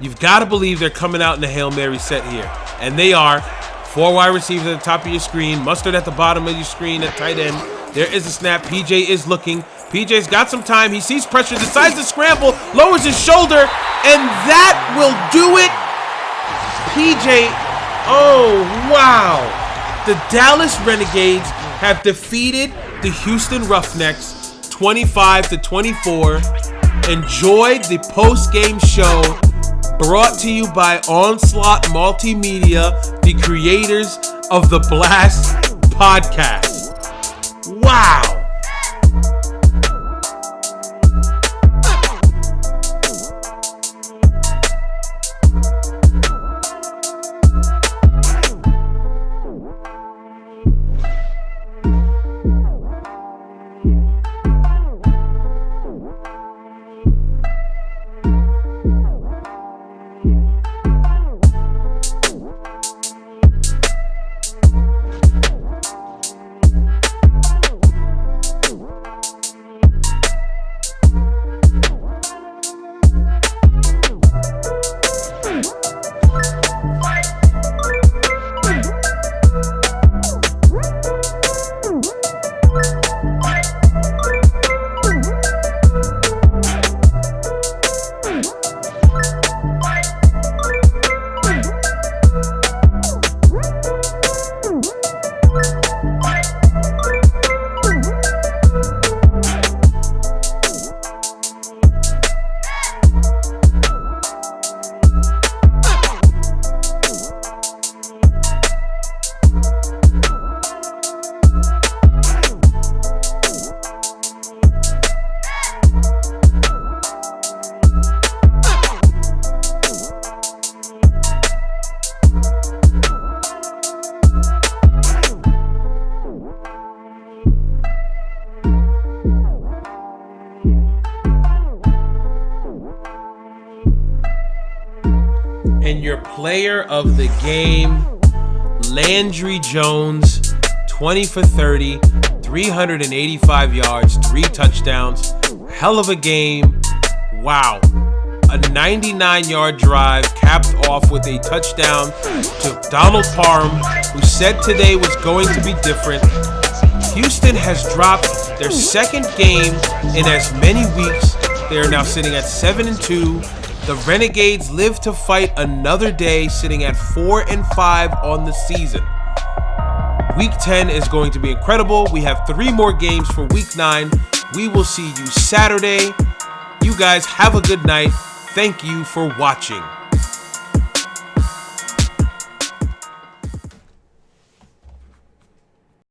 You've got to believe they're coming out in a Hail Mary set here. And they are. 4 wide receivers at the top of your screen. Mustard at the bottom of your screen at tight end. There is a snap. PJ is looking. PJ's got some time. He sees pressure, decides to scramble, lowers his shoulder, and that will do it. PJ, oh, wow. The Dallas Renegades have defeated the Houston Roughnecks 25-24. Enjoy the post-game show brought to you by Onslaught Multimedia, the creators of the Blast podcast. Wow. And your player of the game, Landry Jones, 20 for 30, 385 yards, 3 touchdowns. Hell of a game. Wow. A 99-yard drive capped off with a touchdown to Donald Parham, who said today was going to be different. Houston has dropped their second game in as many weeks. They are now sitting at 7-2. The Renegades live to fight another day, sitting at 4-5 on the season. Week 10 is going to be incredible. We have 3 more games for Week 9. We will see you Saturday. You guys have a good night. Thank you for watching.